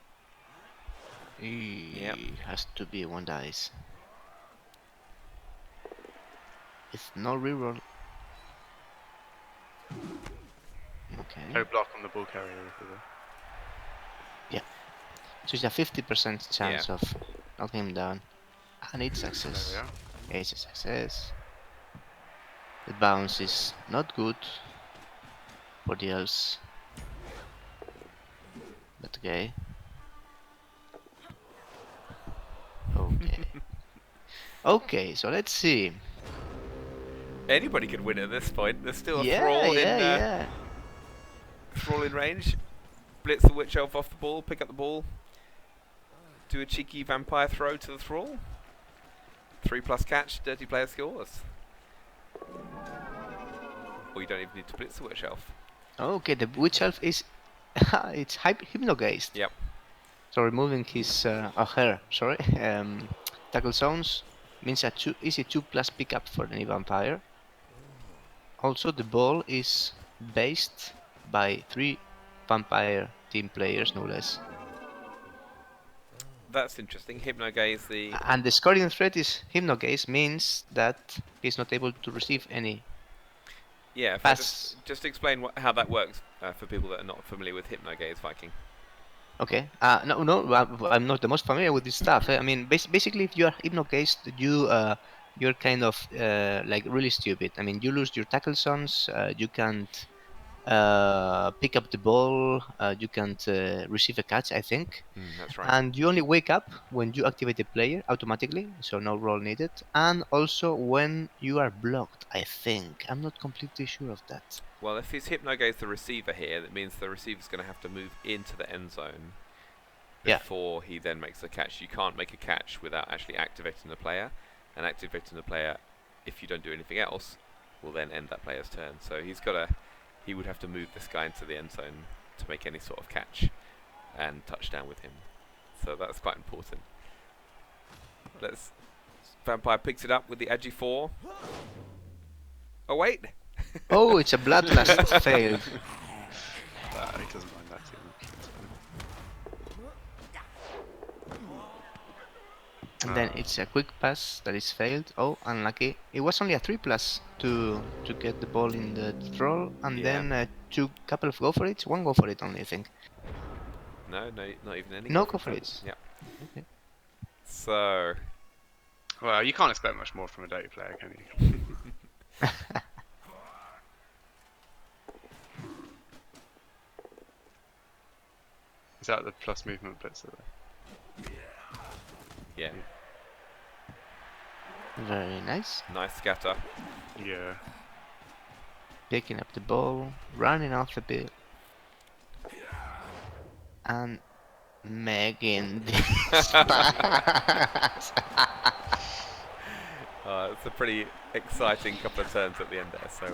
Yep. Has to be 1 dice. It's no reroll. Okay. No block on the ball carrier. Is there? So it's a 50% chance of knocking him down. And it's success. There we are. It's a success. The bounce is not good for the elves. But okay. Okay. Okay, so let's see. Anybody could win at this point. There's still a Yeah. thrall in range. Blitz the Witch Elf off the ball, pick up the ball, do a cheeky vampire throw to the thrall. 3+ catch, dirty player scores. Or you don't even need to blitz the Witch Elf. Okay, the Witch Elf is it's hypnogazed. Yep. So removing his her, sorry, tackle zones means a easy 2+ pickup for any vampire. Also, the ball is based by 3 vampire team players, no less. That's interesting. Hypnogaze the... And the scoring threat is hypnogaze means that he's not able to receive any. Yeah, if I pass. just explain how that works for people that are not familiar with Hypnogaze Viking. Okay. I'm not the most familiar with this stuff. I mean, basically, if you are hypnogazed, you're kind of like really stupid. I mean, you lose your tackle zones. You can't pick up the ball. You can't receive a catch, I think. That's right. And you only wake up when you activate the player automatically, so no roll needed. And also when you are blocked, I think. I'm not completely sure of that. Well, if he's Hypnogaze the receiver here, that means the receiver's going to have to move into the end zone before he then makes the catch. You can't make a catch without actually activating the player. And activating the player, if you don't do anything else, will then end that player's turn. So he would have to move this guy into the end zone to make any sort of catch and touchdown with him. So that's quite important. Vampire picks it up with the Agi 4. Oh wait! Oh, it's a bloodlust failed. He doesn't mind that too much. It's fine. And then it's a quick pass that is failed. Oh, unlucky. It was only a 3+ to get the ball in the throw, and then couple of go for it. One go for it only, I think. No, not even any. No go for it. Yeah. Okay. So, Well, you can't expect much more from a dirty player, can you? Is that the plus movement blitzer there? yeah, Very nice. nice scatter. Yeah. Picking up the ball, running off a bit, and making this pass. It's a pretty exciting couple of turns at the end there. So,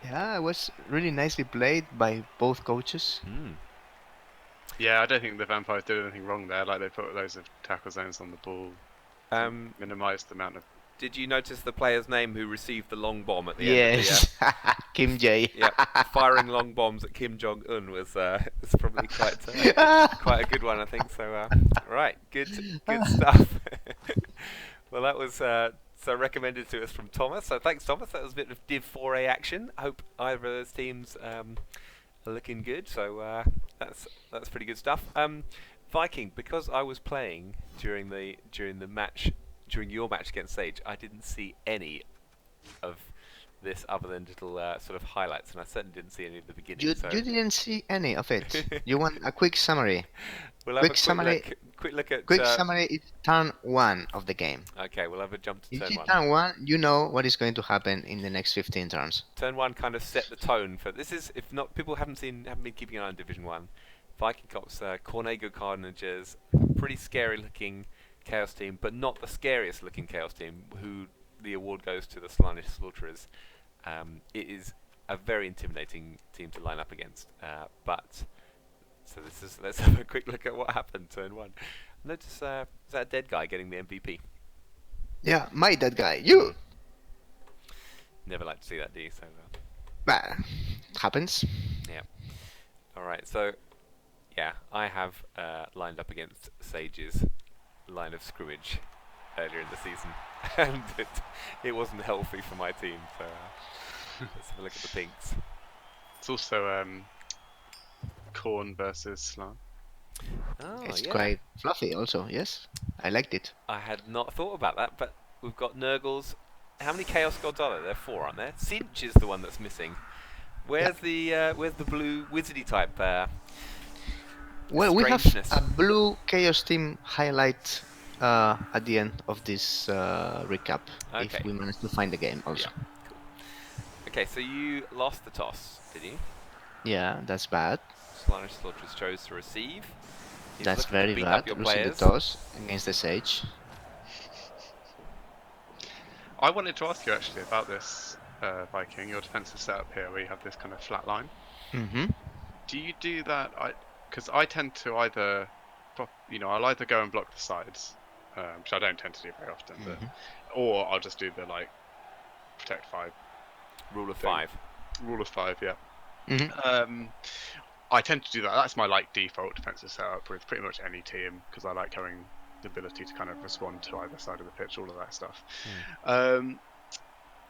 Yeah, it was really nicely played by both coaches. Yeah, I don't think the vampires did anything wrong there. Like, they put loads of tackle zones on the ball, minimised the amount of... did you notice the player's name who received the long bomb at the end? Yes, Kim J. Yeah, firing long bombs at Kim Jong Un was probably quite a good one, I think. So, right, good stuff. Well, that was so recommended to us from Thomas. So thanks, Thomas. That was a bit of Div 4A action. I hope either of those teams are looking good. So that's pretty good stuff. Viking, because I was playing during your match against Sage, I didn't see any of this other than little sort of highlights, and I certainly didn't see any at the beginning. You didn't see any of it. You want a quick summary? We'll have quick look at. Quick summary is turn 1 of the game. Okay, we'll have a jump to If turn you 1. turn 1, you know what is going to happen in the next 15 turns. Turn 1 kind of set the tone for this. Is if not people haven't been keeping an eye on Division 1. Viking Cops, Cornego Carnagers, pretty scary looking Chaos team, but not the scariest looking Chaos team. Who the award goes to the Slaanesh Slaughterers. It is a very intimidating team to line up against. So let's have a quick look at what happened. Turn 1. Notice is that dead guy getting the MVP? Yeah, my dead guy. You. Never like to see that, do you? So. Bah, happens. Yeah. All right. So, yeah, I have lined up against Sage's line of scrimmage earlier in the season, and it wasn't healthy for my team. So let's have a look at the pinks. It's also Corn versus Slan. Oh, It's yeah. quite fluffy also, yes. I liked it. I had not thought about that, but we've got Nurgles. How many Chaos Gods are there? There are 4, aren't there? Cinch is the one that's missing. Where's the blue wizardy type? Well, we have strangeness? a blue Chaos team highlight at the end of this recap, Okay. if we manage to find the game also. Yeah. Okay, so you lost the toss, did you? Yeah, that's bad. Slanish Slaughterers chose to receive. He's That's looking to very beat up bad. your Losing the players. toss against the Sage. I wanted to ask you actually about this, Viking, your defensive setup here, where you have this kind of flat line. Mm-hmm. Do you do that? Because I tend to either, I'll either go and block the sides, which I don't tend to do very often, but or I'll just do the like protect 5 Rule of thing. 5. Rule of 5, yeah. Mm-hmm. I tend to do that. That's my like default defensive setup with pretty much any team because I like having the ability to kind of respond to either side of the pitch, all of that stuff.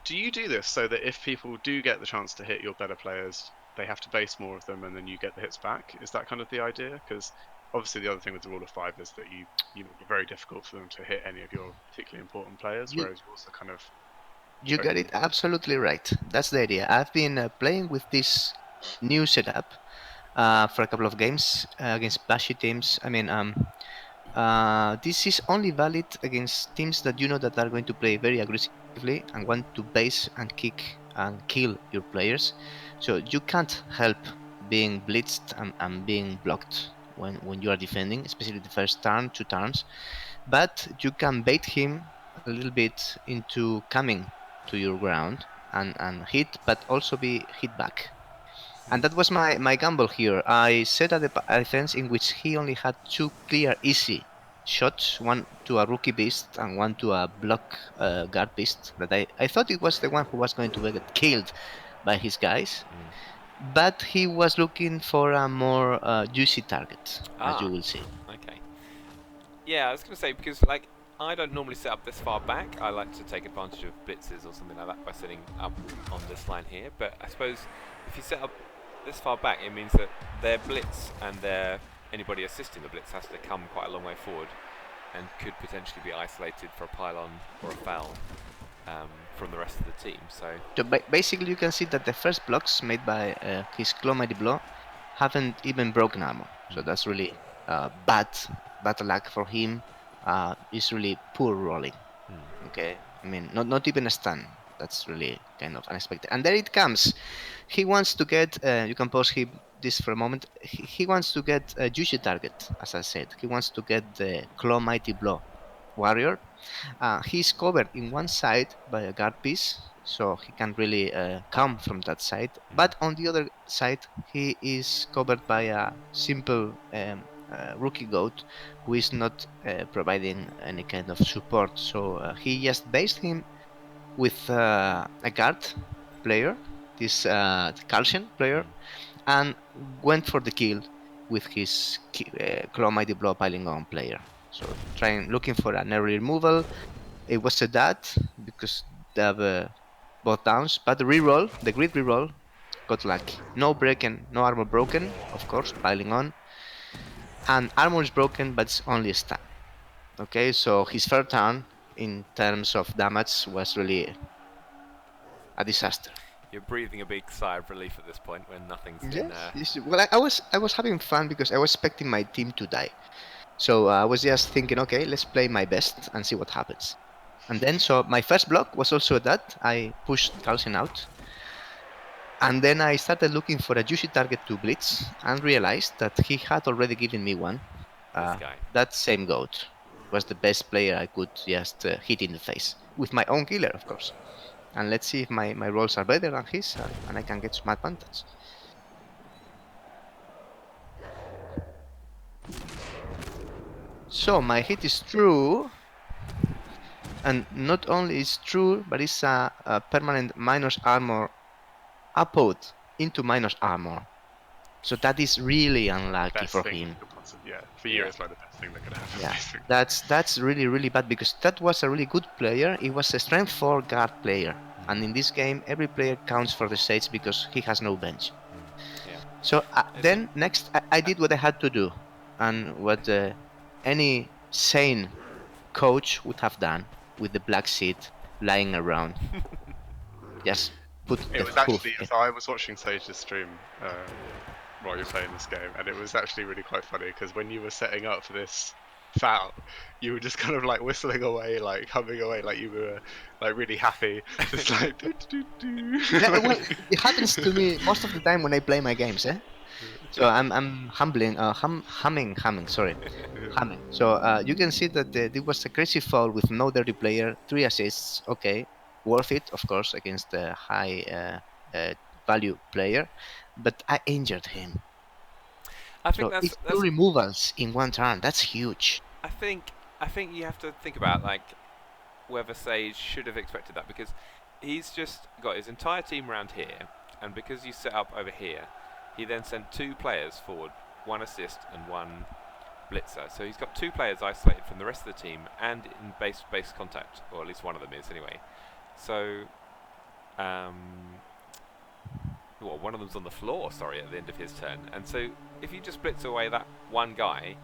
Do you do this so that if people do get the chance to hit your better players, they have to base more of them and then you get the hits back? Is that kind of the idea? Because obviously the other thing with the rule of 5 is that you make it very difficult for them to hit any of your particularly important players, You whereas you also kind of you got it absolutely right. That's the idea. I've been playing with this new setup for a couple of games against bashy teams. I mean, this is only valid against teams that you know that are going to play very aggressively and want to base and kick and kill your players. So you can't help being blitzed and being blocked when you are defending, especially the first turn, 2 turns. But you can bait him a little bit into coming to your ground and hit, but also be hit back. And that was my gamble here. I set a defense in which he only had 2 clear, easy shots, one to a rookie beast and one to a block guard beast. That I thought it was the one who was going to get killed by his guys, but he was looking for a more juicy target, as you will see. Okay. Yeah, I was going to say, because like I don't normally set up this far back. I like to take advantage of blitzes or something like that by setting up on this line here. But I suppose if you set up this far back, it means that their blitz and anybody assisting the blitz has to come quite a long way forward and could potentially be isolated for a pylon or a foul from the rest of the team. So Basically, you can see that the first blocks made by his Claw Mighty Blow haven't even broken armor. So that's really bad luck for him. It's really poor rolling. Okay, I mean, not even a stun. That's really kind of unexpected. And there it comes. He wants to get. You can pause him this for a moment. He wants to get a juicy target, as I said. He wants to get the Claw Mighty Blow warrior. He's covered in one side by a guard piece, so he can really come from that side. But on the other side, he is covered by a simple rookie goat who is not providing any kind of support. So he just based him with a guard player, this Carlsen player, and went for the kill with his Claw Mighty Blow piling on player. So looking for an early removal. It was a dot because they have both downs, but the grid reroll, got lucky. No breaking, no armor broken, of course, piling on, and armor is broken, but it's only a stun. Okay, so his third turn in terms of damage was really a disaster. you're breathing a big sigh of relief at this point when nothing's been. Yes. Well, I was having fun because I was expecting my team to die. So I was just thinking, okay, let's play my best and see what happens. And then, so my first block was also that I pushed Carlsen out. And then I started looking for a juicy target to blitz and realized that he had already given me one. This guy. That same goat was the best player I could just hit in the face. With my own killer, of course. And let's see if my rolls are better than his and I can get some advantage. So my hit is true, and not only is true, but it's a permanent minus armor output into minus armor. So that is really unlucky best for thing him. for you, it's like the best thing that could happen. Yeah, Basically. that's really bad because that was a really good player. It was a strength 4 guard player, and in this game every player counts for the stage because he has no bench. Yeah. So then next I did what I had to do, and what any sane coach would have done with the black seed lying around. Just put It the was hoof actually, in. so I was watching Sage's stream while you're playing this game, and it was actually really quite funny because when you were setting up for this foul, you were just kind of like whistling away, like humming away, like you were like really happy, just like do, do, do, do. Yeah, well, it happens to me most of the time when I play my games, eh? So I'm humming, sorry, Yeah. humming. So you can see that it was a crazy foul with no dirty player, 3 assists. Okay, worth it, of course, against a high value player, but I injured him. I think So it's two that's. removals in one turn. That's huge. I think I think you have to think about like whether Sage should have expected that, because he's just got his entire team around here, and because you set up over here, he then sent 2 players forward, 1 assist and 1 blitzer. So he's got 2 players isolated from the rest of the team and in base contact, or at least one of them is anyway. So, well, one of them's on the floor, sorry, at the end of his turn. And so if you just blitz away that one guy,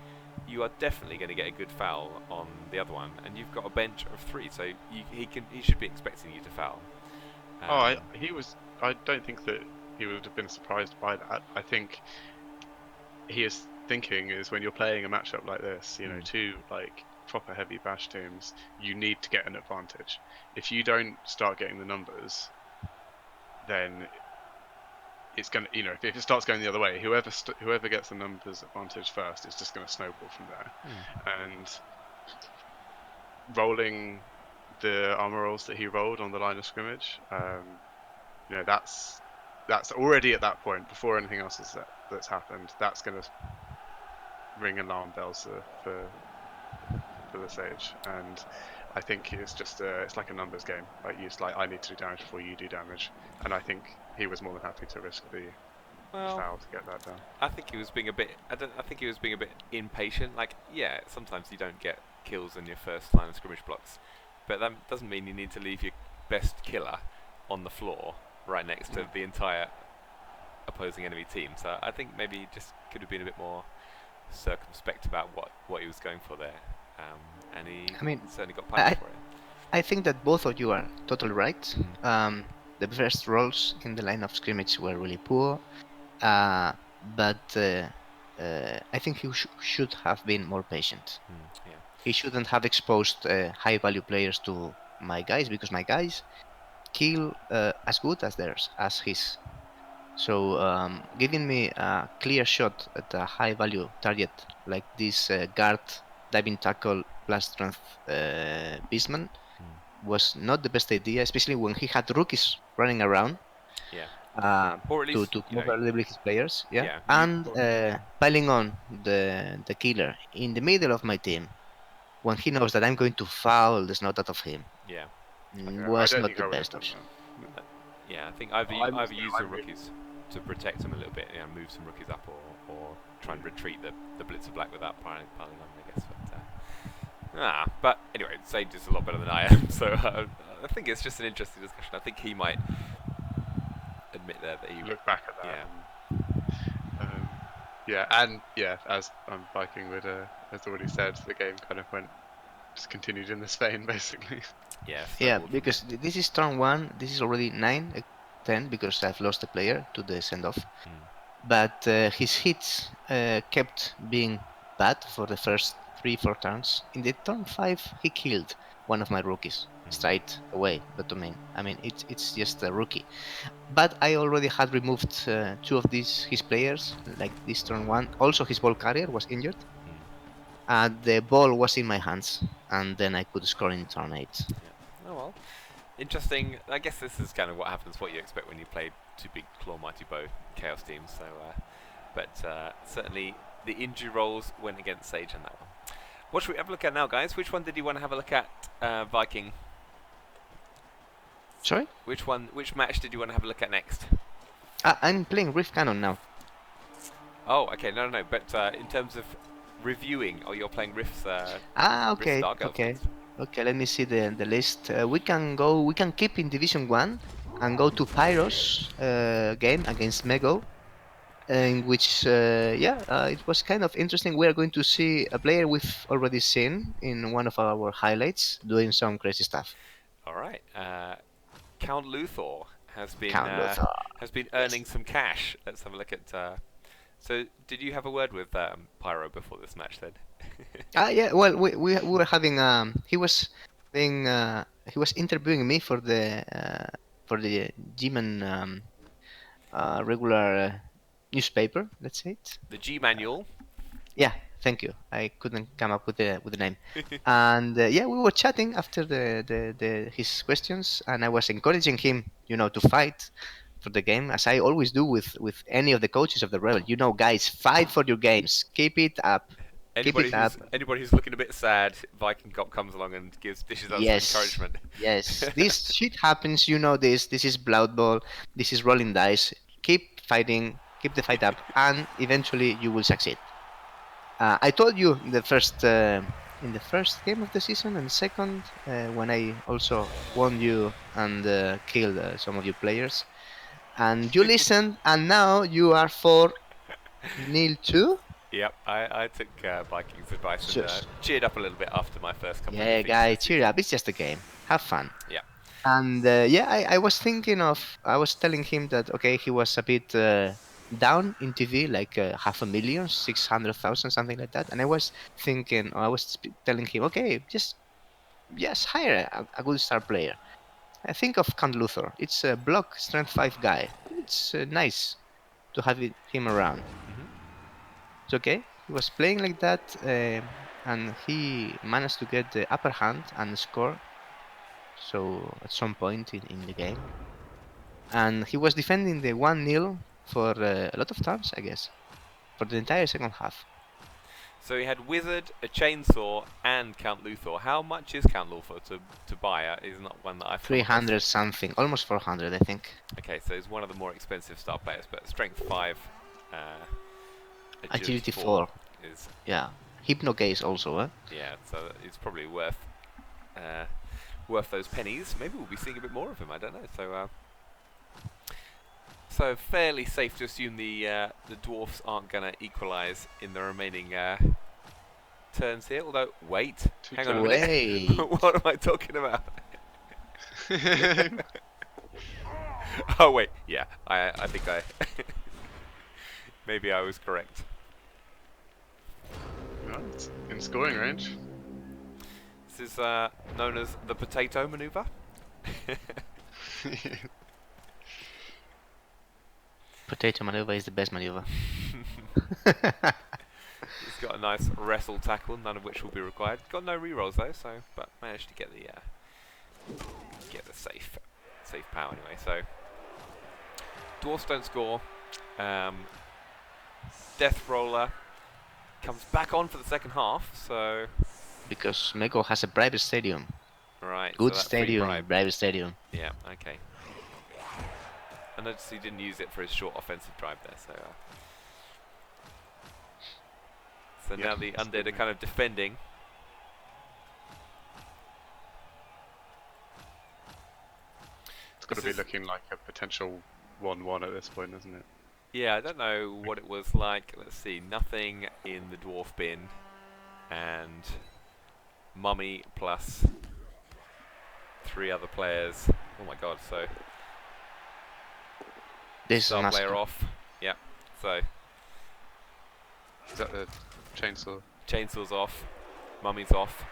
you are definitely going to get a good foul on the other one, and you've got a bench of 3, so he should be expecting you to foul. He was. I don't think that he would have been surprised by that. I think he is thinking is when you're playing a matchup like this, you know, 2 like proper heavy bash teams, you need to get an advantage. If you don't start getting the numbers, then it's gonna, you know, if it starts going the other way, whoever gets the numbers advantage first is just gonna snowball from there. And rolling the armor rolls that he rolled on the line of scrimmage, you know, that's already at that point before anything else that's happened. That's gonna ring alarm bells for the Sage, and I think it's just it's like a numbers game. Like I need to do damage before you do damage, and I think he was more than happy to risk the foul to get that done. I think he was being a bit. I think he was being a bit impatient. Like, yeah, sometimes you don't get kills in your first line of scrimmage blocks, but that doesn't mean you need to leave your best killer on the floor right next to the entire opposing enemy team. So I think maybe he just could have been a bit more circumspect about what he was going for there, and he certainly got punished for it. I think that both of you are totally right. The first rolls in the line of scrimmage were really poor, but I think he should have been more patient. Yeah. He shouldn't have exposed high value players to my guys, because my guys kill as good as theirs, as his. So giving me a clear shot at a high value target like this guard diving tackle plus strength beastman was not the best idea, especially when he had rookies running around. Yeah. Or at least to cover his players, Yeah, and piling on the killer in the middle of my team when he knows that I'm going to foul the snot out of him. Yeah. Was not the best option. Yeah, I think either use your rookies to protect them a little bit, move some rookies up, or try and retreat the blitzer black without piling on, I guess. But anyway, Sage is a lot better than I am, so I think it's just an interesting discussion. I think he might admit there that he look back at that. As Viking has already said, the game kind of just continued in this vein, basically. Yeah, because this is turn 1, this is already 9-10 because I've lost a player to the send-off. But his hits kept being bad for the first 3-4 turns. In the turn 5, he killed one of my rookies straight away. But I mean, it's just a rookie. But I already had removed 2 of his players, like this turn 1. Also, his ball carrier was injured. The ball was in my hands, and then I could score in turn 8. Yeah. Oh well, interesting. I guess this is kind of what happens, what you expect when you play 2 big Claw Mighty Bow Chaos teams. So, but certainly the injury rolls went against Sage on that one. What should we have a look at now, guys? Which one did you want to have a look at, Viking? Sorry? Which match did you want to have a look at next? I'm playing Rift Cannon now. Oh, okay, no. But in terms of reviewing, or you're playing Rift's okay, Rift's okay. Okay, let me see the list. We can keep in Division 1 and go to Pyro's game against Mego, in which, it was kind of interesting. We are going to see a player we've already seen in one of our highlights doing some crazy stuff. All right. Count Luthor has been Count Luthor. has been earning some cash. Let's have a look at So, did you have a word with Pyro before this match then? Yeah. Well, we were having he was being he was interviewing me for the GMAN regular newspaper. Let's say it. The G manual. Yeah. Thank you. I couldn't come up with the name. And yeah, we were chatting after the his questions, and I was encouraging him, to fight for the game, as I always do with any of the coaches of the Rebel. Guys, fight for your games. Keep it up. Keep Anybody it up. who's looking a bit sad, Viking Cop comes along and dishes out some Yes. encouragement. Yes. This shit happens. You know this. This is Blood Bowl. This is rolling dice. Keep fighting. Keep the fight up, and eventually you will succeed. I told you in the first game of the season and second when I also warned you and killed some of your players, and you listened, and now you are 4-0 too. Yep, I took Vikings' advice and Just, cheered up a little bit after my first couple of yeah, defeats guy, this cheer season. up. It's just a game. Have fun. Yeah. And yeah, I was thinking of. I was telling him that okay, he was a bit down in TV, like 500,000, 600,000, something like that. And I was thinking, I was telling him, okay, just hire a good star player. I think of Count Luthor. It's a block strength 5 guy. It's nice to have him around. Mhm. It's okay. He was playing like that, and he managed to get the upper hand and score. So at some point in the game, and he was defending the 1-0 for a lot of times, I guess, for the entire second half. So he had Wizard, a Chainsaw, and Count Luthor. How much is Count Luthor to buy? Is not one that I've come across. 300 something, almost 400, I think. Okay, so he's one of the more expensive star players, but Strength 5, Agility 4. is Yeah. Hypnogaze also, eh? yeah. So it's probably worth those pennies. Maybe we'll be seeing a bit more of him. I don't know. So fairly safe to assume the dwarfs aren't going to equalise in the remaining turns here. Although, wait, Two hang on a turns. minute. Wait. What am I talking about? Oh wait, yeah. I think I maybe I was correct. Right, in scoring range. This is known as the potato maneuver. Potato maneuver is the best maneuver. He's got a nice wrestle tackle, none of which will be required. Got no rerolls though, but managed to get the safe power anyway. So dwarfs don't score. Death Roller comes back on for the second half. So Because Meko has a private stadium. right, Good so that free stadium, bribe. private stadium. Yeah, okay. I noticed he didn't use it for his short offensive drive there, so Yeah, now the that's undead good. are kind of defending. It's got to This be is- looking like a potential 1-1 at this point, isn't it? Yeah, I don't know what it was like. Let's see, nothing in the dwarf bin, and Mummy plus 3 other players. Oh my god! So This is star an player asshole. off. Yeah. So Is that the chainsaw? chainsaw's off, Mummy's off.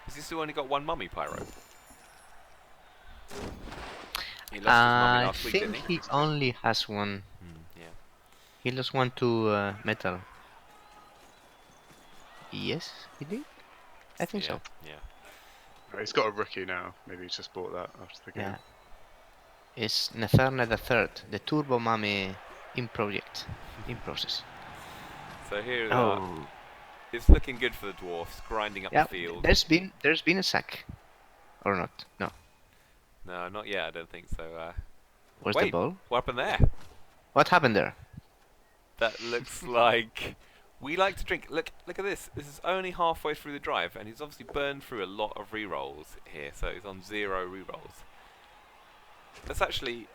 Has he still only got one Mummy, Pyro? He lost his Mummy I last week, think didn't he? he only has one. Yeah. He lost one to Metal. Yes, he did? I think Yeah. so. Yeah. Oh, he's got a rookie now. Maybe he's just bought that after the game. Yeah. It's Neferna the Third, the Turbo Mummy in project, in process. So here they are. Oh, It's looking good for the dwarfs, grinding up yeah. the field. There's been a sack, or not? No. No, not yet. I don't think so. Where's the Wait. ball? What happened there? What happened there? That looks like we like to drink. Look at this. This is only halfway through the drive, and he's obviously burned through a lot of rerolls here. So he's on 0 rerolls. That's actually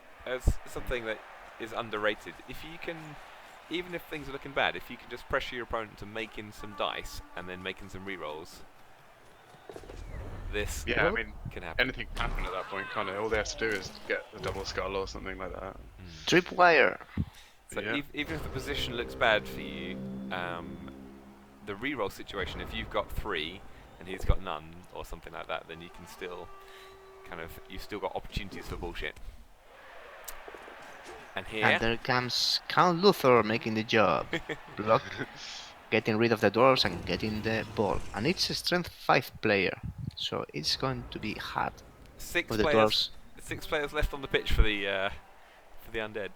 something that is underrated. If you can, even if things are looking bad, if you can just pressure your opponent to make in some dice and then make in some rerolls, this Yeah, I mean, can happen. anything can happen at that point, can't it? All they have to do is get a double skull or something like that. Tripwire. So Yeah. even if the position looks bad for you, the reroll situation, if you've got 3 and he's got none or something like that, then you can still you've still got opportunities for bullshit. And here, And there comes Count Luthor making the job. Block, getting rid of the dwarves and getting the ball. And it's a strength 5 player, so it's going to be hard six for the players, dwarves. 6 players left on the pitch for the undead.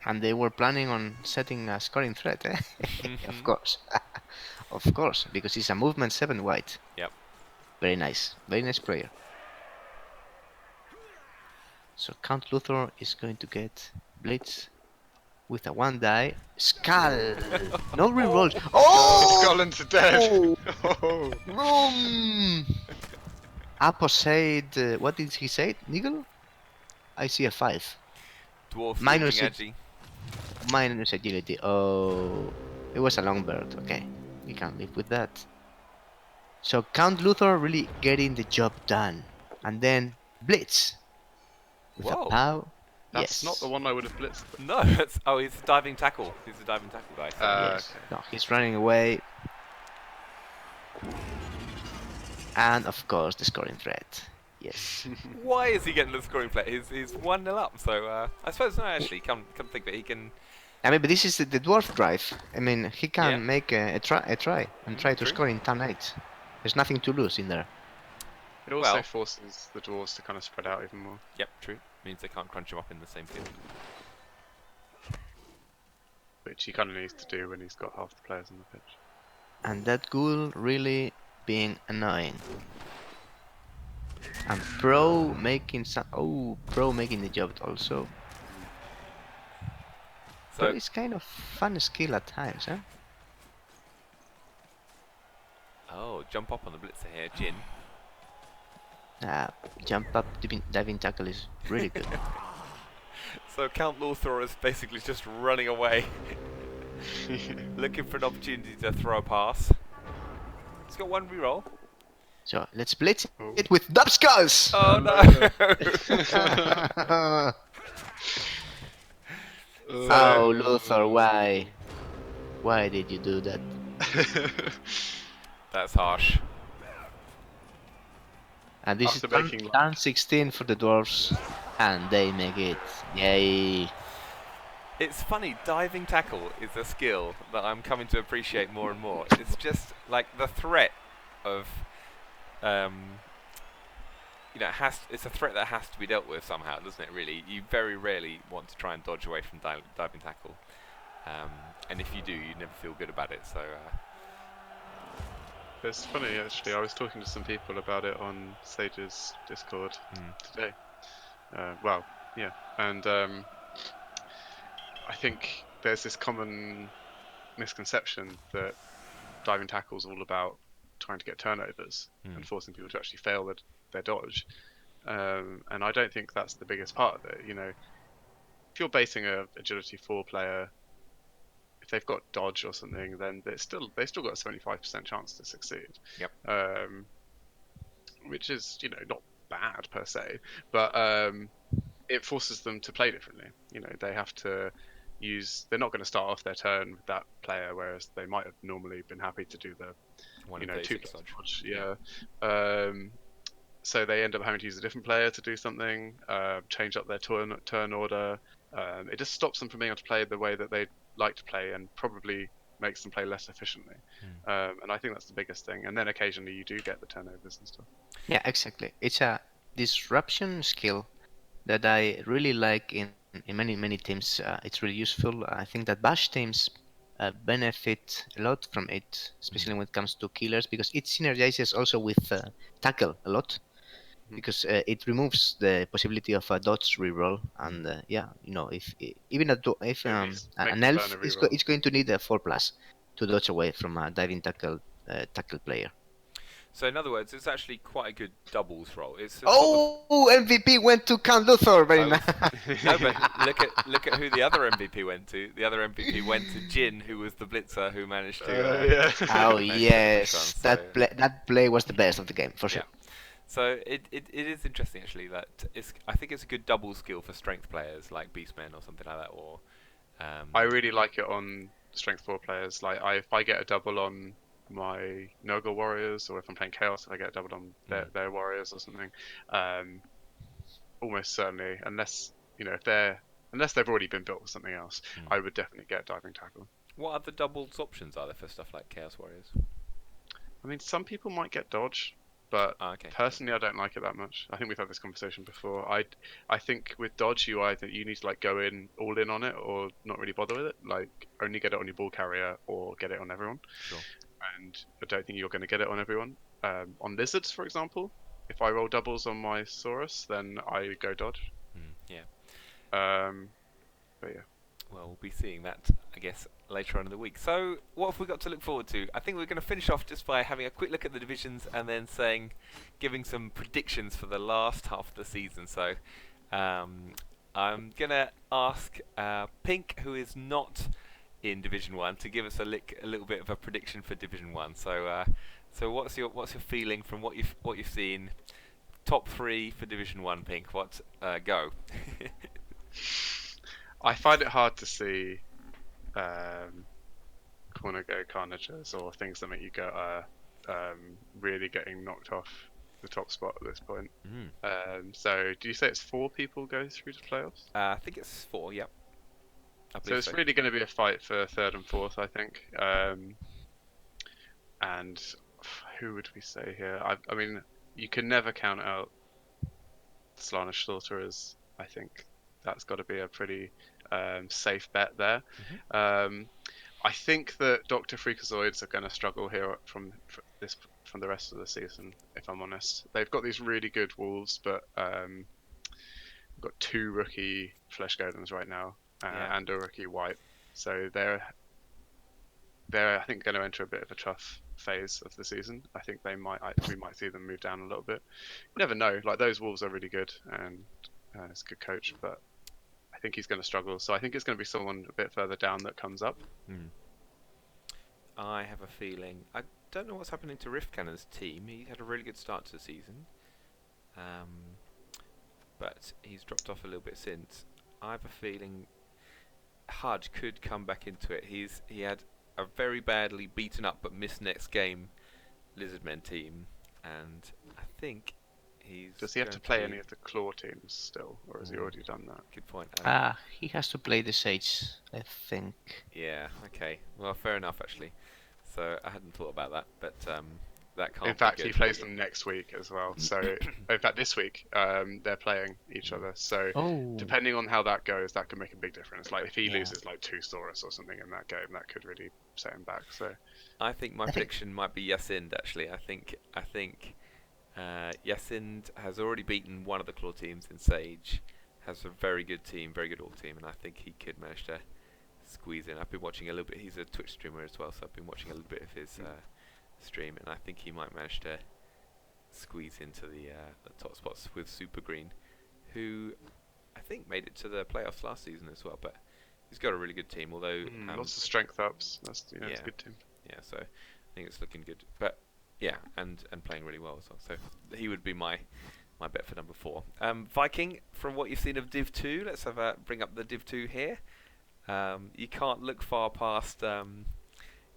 And they were planning on setting a scoring threat, eh? Of course. Of course, because it's a movement 7 white. Yep. Very nice player. So Count Luthor is going to get Blitz with a 1 die. Skull! No rerolls. Oh! Skull into dead. Oh! Oh. Apo said, what did he say, Nigel? I see a 5. Dwarf Minus looking edgy. Minus agility. Oh, it was a long bird. Okay, you can live with that. So Count Luthor really getting the job done, and then Blitz with Whoa. a pow. That's Yes. not the one I would have blitzed. No, he's a diving tackle. He's a diving tackle guy. So Yes. No, he's running away, and of course the scoring threat. Yes. why is he getting the scoring play? He's 1-0 up. So I suppose no, actually, come think that he can. I mean, but this is the dwarf drive. I mean, he can Yeah. make a try and try to True. score in turn 8. There's nothing to lose in there. It also Well- forces the dwarves to kind of spread out even more. Yep, true. Means they can't crunch him up in the same field. Which he kind of needs to do when he's got half the players on the pitch. And that ghoul really being annoying. And Pro making some. Oh, Pro making the job also. So Pro is kind of fun skill at times, huh? jump up on the blitzer here, Jin. Jump up diving tackle is really good. So Count Luthor is basically just running away, looking for an opportunity to throw a pass. He's got 1 reroll. So let's blitz Oh. it with dub skulls! Oh no! Oh, Luthor, why? Why did you do that? That's harsh. And this After is turn, making- turn 16 for the dwarves, and they make it. Yay! It's funny, diving tackle is a skill that I'm coming to appreciate more and more. It's just like the threat of, it's a threat that has to be dealt with somehow, doesn't it? Really, you very rarely want to try and dodge away from diving tackle, and if you do, you never feel good about it. So, It's funny actually. I was talking to some people about it on Sage's Discord today. Well, yeah, and I think there's this common misconception that diving tackle is all about trying to get turnovers and forcing people to actually fail their dodge. And I don't think that's the biggest part of it. You know, if you're basing a agility 4 player, if they've got dodge or something, then they've still got a 75% chance to succeed. Yep. Which is, not bad per se, but it forces them to play differently. You know, they have to they're not going to start off their turn with that player, whereas they might have normally been happy to do the 1 in 2 36 dodge. dodge. Yeah. So they end up having to use a different player to do something, change up their turn order. It just stops them from being able to play the way that they like to play, and probably makes them play less efficiently. And I think that's the biggest thing. And then occasionally you do get the turnovers and stuff. Yeah, exactly. It's a disruption skill that I really like in many teams. It's really useful. I think that Bash teams benefit a lot from it, especially when it comes to killers, because it synergizes also with tackle a lot, because it removes the possibility of a dodge reroll. And if even if Maybe an make elf burn a is reroll. it's going to need a 4+ to dodge away from a diving tackle player. So in other words, it's actually quite a good doubles roll. It's MVP went to Count Luthor. Very I nice. no, but look at who the other MVP went to. The other MVP went to Jin, who was the blitzer who managed to. Yeah. Oh managed to yes, finish on, that play was the best of the game for sure. So it is interesting actually that I think it's a good double skill for strength players like Beastmen or something like that, or I really like it on strength 4 players. Like if I get a double on my Nurgle warriors, or if I'm playing Chaos, if I get a double on their warriors or something, um, almost certainly, unless if unless they've already been built with something else, I would definitely get diving tackle. What other doubles options are there for stuff like Chaos Warriors? I mean, some people might get dodge, but Okay. personally, I don't like it that much. I think we've had this conversation before. I think with dodge, you need to like go in all in on it, or not really bother with it. Like only get it on your ball carrier, or get it on everyone. Sure. And I don't think you're going to get it on everyone. On lizards, for example, if I roll doubles on my Saurus, then I go dodge. Yeah. But yeah. Well, we'll be seeing that, I guess, later on in the week. So, what have we got to look forward to? I think we're going to finish off just by having a quick look at the divisions and then giving some predictions for the last half of the season. So, I'm going to ask Pink, who is not in Division 1, to give us a little bit of a prediction for Division 1. So, what's your feeling from what you've seen? Top 3 for Division 1, Pink. Go. I find it hard to see corner go carnages or things that make you go really getting knocked off the top spot at this point. So do you say it's 4 people go through to playoffs? I think it's 4, yep. So it's really going to be a fight for 3rd and 4th, I think. And who would we say here? I mean, you can never count out Slaanesh Slaughterers. I think that's got to be a pretty safe bet there. I think that Dr. Freakazoids are going to struggle here from the rest of the season, if I'm honest. They've got these really good wolves, but we've got 2 rookie flesh golems right now and a rookie wipe. So they're I think going to enter a bit of a tough phase of the season. I think we might see them move down a little bit. You never know. Like those wolves are really good, and it's a good coach, but I think he's going to struggle. So I think it's going to be someone a bit further down that comes up. I have a feeling. I don't know what's happening to Rift Cannon's team. He had a really good start to the season, but he's dropped off a little bit since. I have a feeling Hudge could come back into it. He had a very badly beaten up but missed next game Lizardmen team, and I think Does he have to play any of the claw teams still, or has he already done that? Good point. He has to play the Sage, I think. Yeah. Okay. Well, fair enough actually. So I hadn't thought about that, but that can't. In fact, he plays them next week as well. So in fact, this week they're playing each other. So depending on how that goes, that could make a big difference. Like if he loses like 2 Saurus or something in that game, that could really set him back. So I think my prediction might be Yasind actually. I think Yasind has already beaten one of the claw teams in Sage. Has a very good team, very good all team, and I think he could manage to squeeze in. I've been watching a little bit. He's a Twitch streamer as well, so I've been watching a little bit of his stream, and I think he might manage to squeeze into the top spots with Super Green, who I think made it to the playoffs last season as well. But he's got a really good team, although lots of strength ups. It's a good team. Yeah, so I think it's looking good. But yeah, and playing really well as well. So he would be my bet for number 4. Viking, from what you've seen of Div 2, let's bring up the Div 2 here. You can't look far past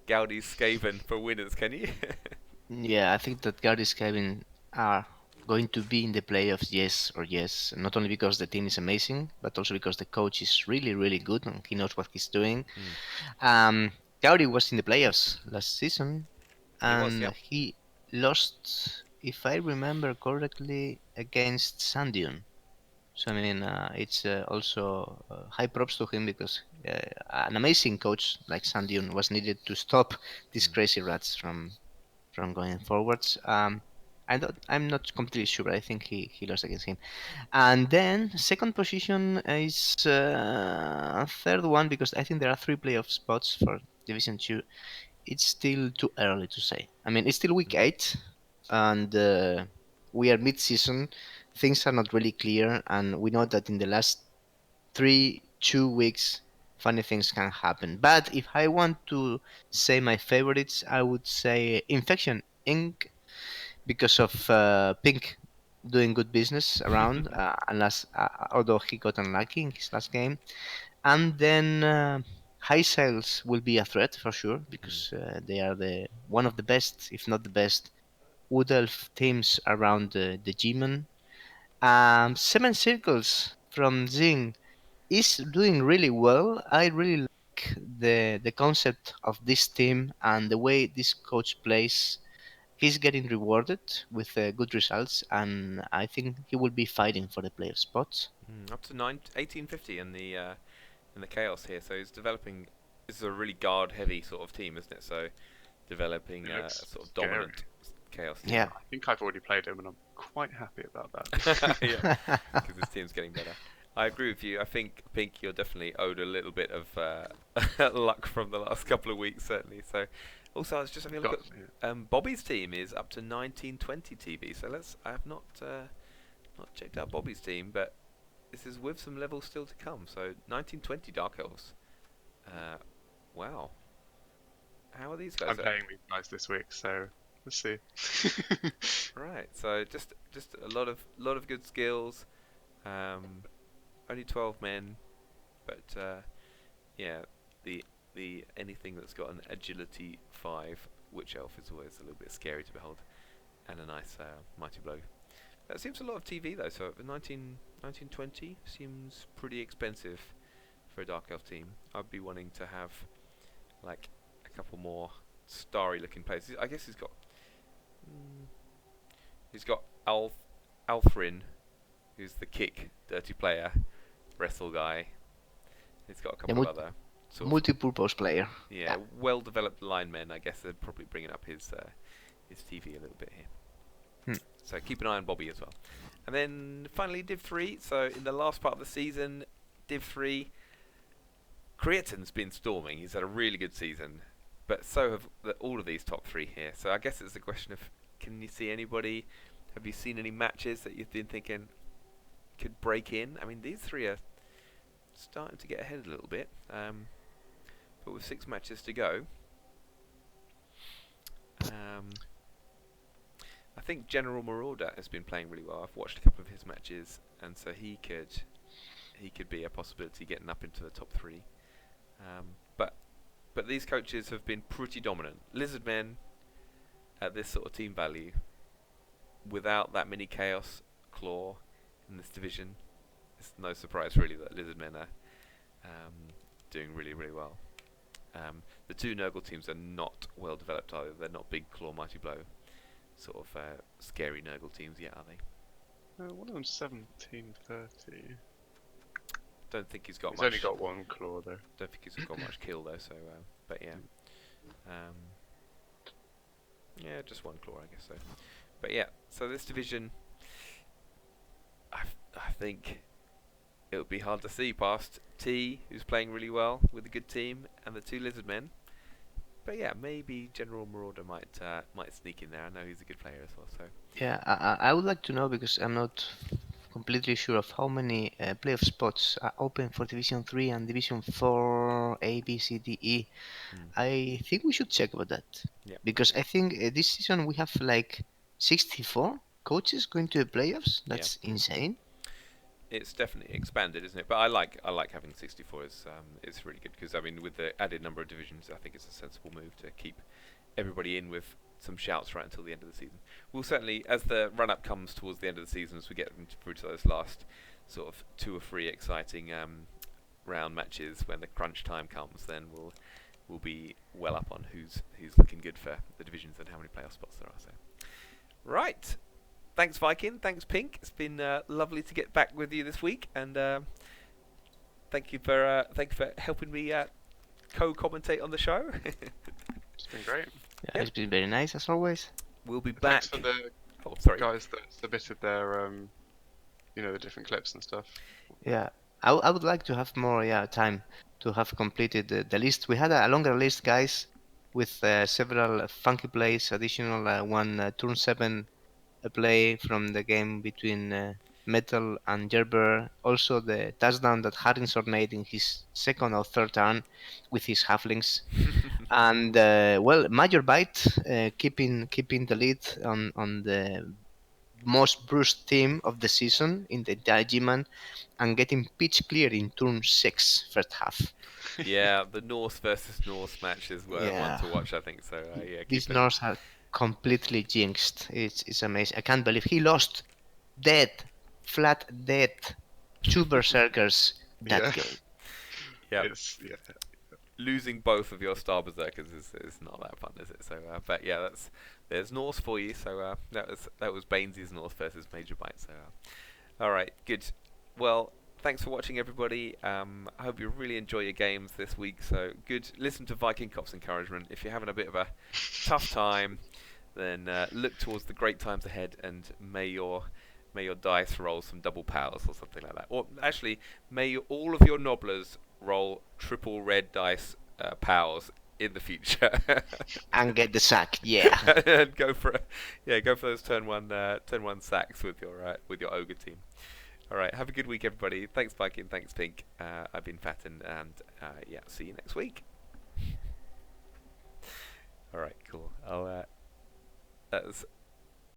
Gaudi's Skaven for winners, can you? Yeah, I think that Gaudi's Skaven are going to be in the playoffs, yes. Not only because the team is amazing, but also because the coach is really, really good and he knows what he's doing. Gaudi was in the playoffs last season, and he lost, if I remember correctly, against Sandune. So I mean, it's also high props to him because an amazing coach like Sandune was needed to stop these crazy rats from going forwards. I'm not completely sure, but I think he lost against him. And then second position is third one, because I think there are 3 playoff spots for Division 2. It's still too early to say. I mean, it's still week 8, and we are mid-season. Things are not really clear, and we know that in the last 2 weeks, funny things can happen. But if I want to say my favorites, I would say Infection Inc. because of Pink doing good business around, unless although he got unlucky in his last game. And then High Sails will be a threat for sure Mm. because they are the one of the best, if not the best, Wood Elf teams around the GMAN. Seven Circles from Zing is doing really well. I really like the concept of this team and the way this coach plays. He's getting rewarded with good results, and I think he will be fighting for the playoff spots. Up to 1850 in the chaos here. So he's developing. This is a really guard heavy sort of team, isn't it? So developing It a looks sort of scary. dominant chaos team. Yeah. I think I've already played him, and I'm quite happy about that. Yeah, because this team's getting better. I agree with you. I think Pink, you're definitely owed a little bit of luck from the last couple of weeks, certainly. So, also, I was just having a look at Bobby's team is up to 1920 TV. So I have not checked out Bobby's team, but this is with some levels still to come. So 1920 Dark Elves. Wow. How are these guys? I'm playing these guys this week, so let's see. Right. So just a lot of good skills. Only 12 men, but yeah, the anything that's got an agility 5 witch elf is always a little bit scary to behold, and a nice mighty blow. That seems a lot of TV though. So 1920 seems pretty expensive for a dark elf team. I'd be wanting to have like a couple more starry looking players. I guess he's got Alfrin, who's the kick dirty player, wrestle guy. He's got a couple of other sort of Multi-purpose player. yeah, well-developed linemen. I guess they're probably bringing up his TV a little bit here. So keep an eye on Bobby as well. And then finally Div 3. So in the last part of the season, Div 3, Creatin's been storming. He's had a really good season, but so have all of these top 3 here. So I guess it's a question of, can you see anybody? Have you seen any matches that you've been thinking could break in? I mean, these 3 are starting to get ahead a little bit, but with 6 matches to go, I think General Marauder has been playing really well. I've watched a couple of his matches, and so he could be a possibility getting up into the top 3. But these coaches have been pretty dominant. Lizardmen at this sort of team value, without that many Chaos Claw in this division, it's no surprise really that Lizardmen are doing really, really well. The 2 Nurgle teams are not well developed either. They're not big Claw Mighty Blow sort of scary Nurgle teams yet, are they? One of them's 1730. Don't think he's got He's much. only got 1 claw though. Don't think he's got much kill though. So, but yeah, yeah, just 1 claw, I guess so. But yeah, so this division, I think it would be hard to see past T, who's playing really well with a good team, and the 2 Lizardmen. But yeah, maybe General Marauder might sneak in there. I know he's a good player as well. So Yeah, I would like to know because I'm not completely sure of how many playoff spots are open for Division 3 and Division 4 A, B, C, D, E. I think we should check about that. Yeah. Because I think this season we have like 64 coaches going to the playoffs. That's insane. it's definitely expanded, isn't it? But I like having 64. It's really good because I mean, with the added number of divisions, I think it's a sensible move to keep everybody in with some shouts right until the end of the season. We'll certainly, as the run-up comes towards the end of the season, as we get through to those last sort of 2 or 3 exciting round matches, when the crunch time comes, then we'll be well up on who's looking good for the divisions and how many playoff spots there are. So, right. Thanks, Viking. Thanks, Pink. It's been lovely to get back with you this week, and thank you for helping me co-commentate on the show. It's been great. Yeah, it's been very nice as always. We'll be back. Thanks for the guys that submitted their, the different clips and stuff. Yeah, I would like to have more time to have completed the list. We had a longer list, guys, with several funky plays, additional one turn 7 play from the game between Metal and Gerber. Also the touchdown that Harrison made in his 2nd or 3rd turn with his halflings. And Major Bite keeping the lead on the most bruised team of the season in the entire GMAN and getting pitch clear in turn 6 first half. Yeah, the Norse versus Norse matches were one Yeah, to watch, I think. So yeah, these keep it. Norse are completely jinxed. It's amazing. I can't believe he lost dead, flat dead, two berserkers that Yeah, game. Yeah, yeah. losing both of your star berserkers is not that fun, is it? So, but yeah, there's Norse for you. So that was Baines's Norse versus Major Bite. So, all right, good. Well, thanks for watching, everybody. I hope you really enjoy your games this week. So good. Listen to Viking Cop's encouragement. If you're having a bit of a tough time, then look towards the great times ahead, and may your dice roll some double powers or something like that. Or actually, all of your nobblers roll triple red dice powers in the future. And get the sack, yeah. And go for those turn one sacks with your ogre team. All right, have a good week, everybody. Thanks, Viking. Thanks, Pink. I've been Fatten, and yeah, see you next week. All right, cool. That was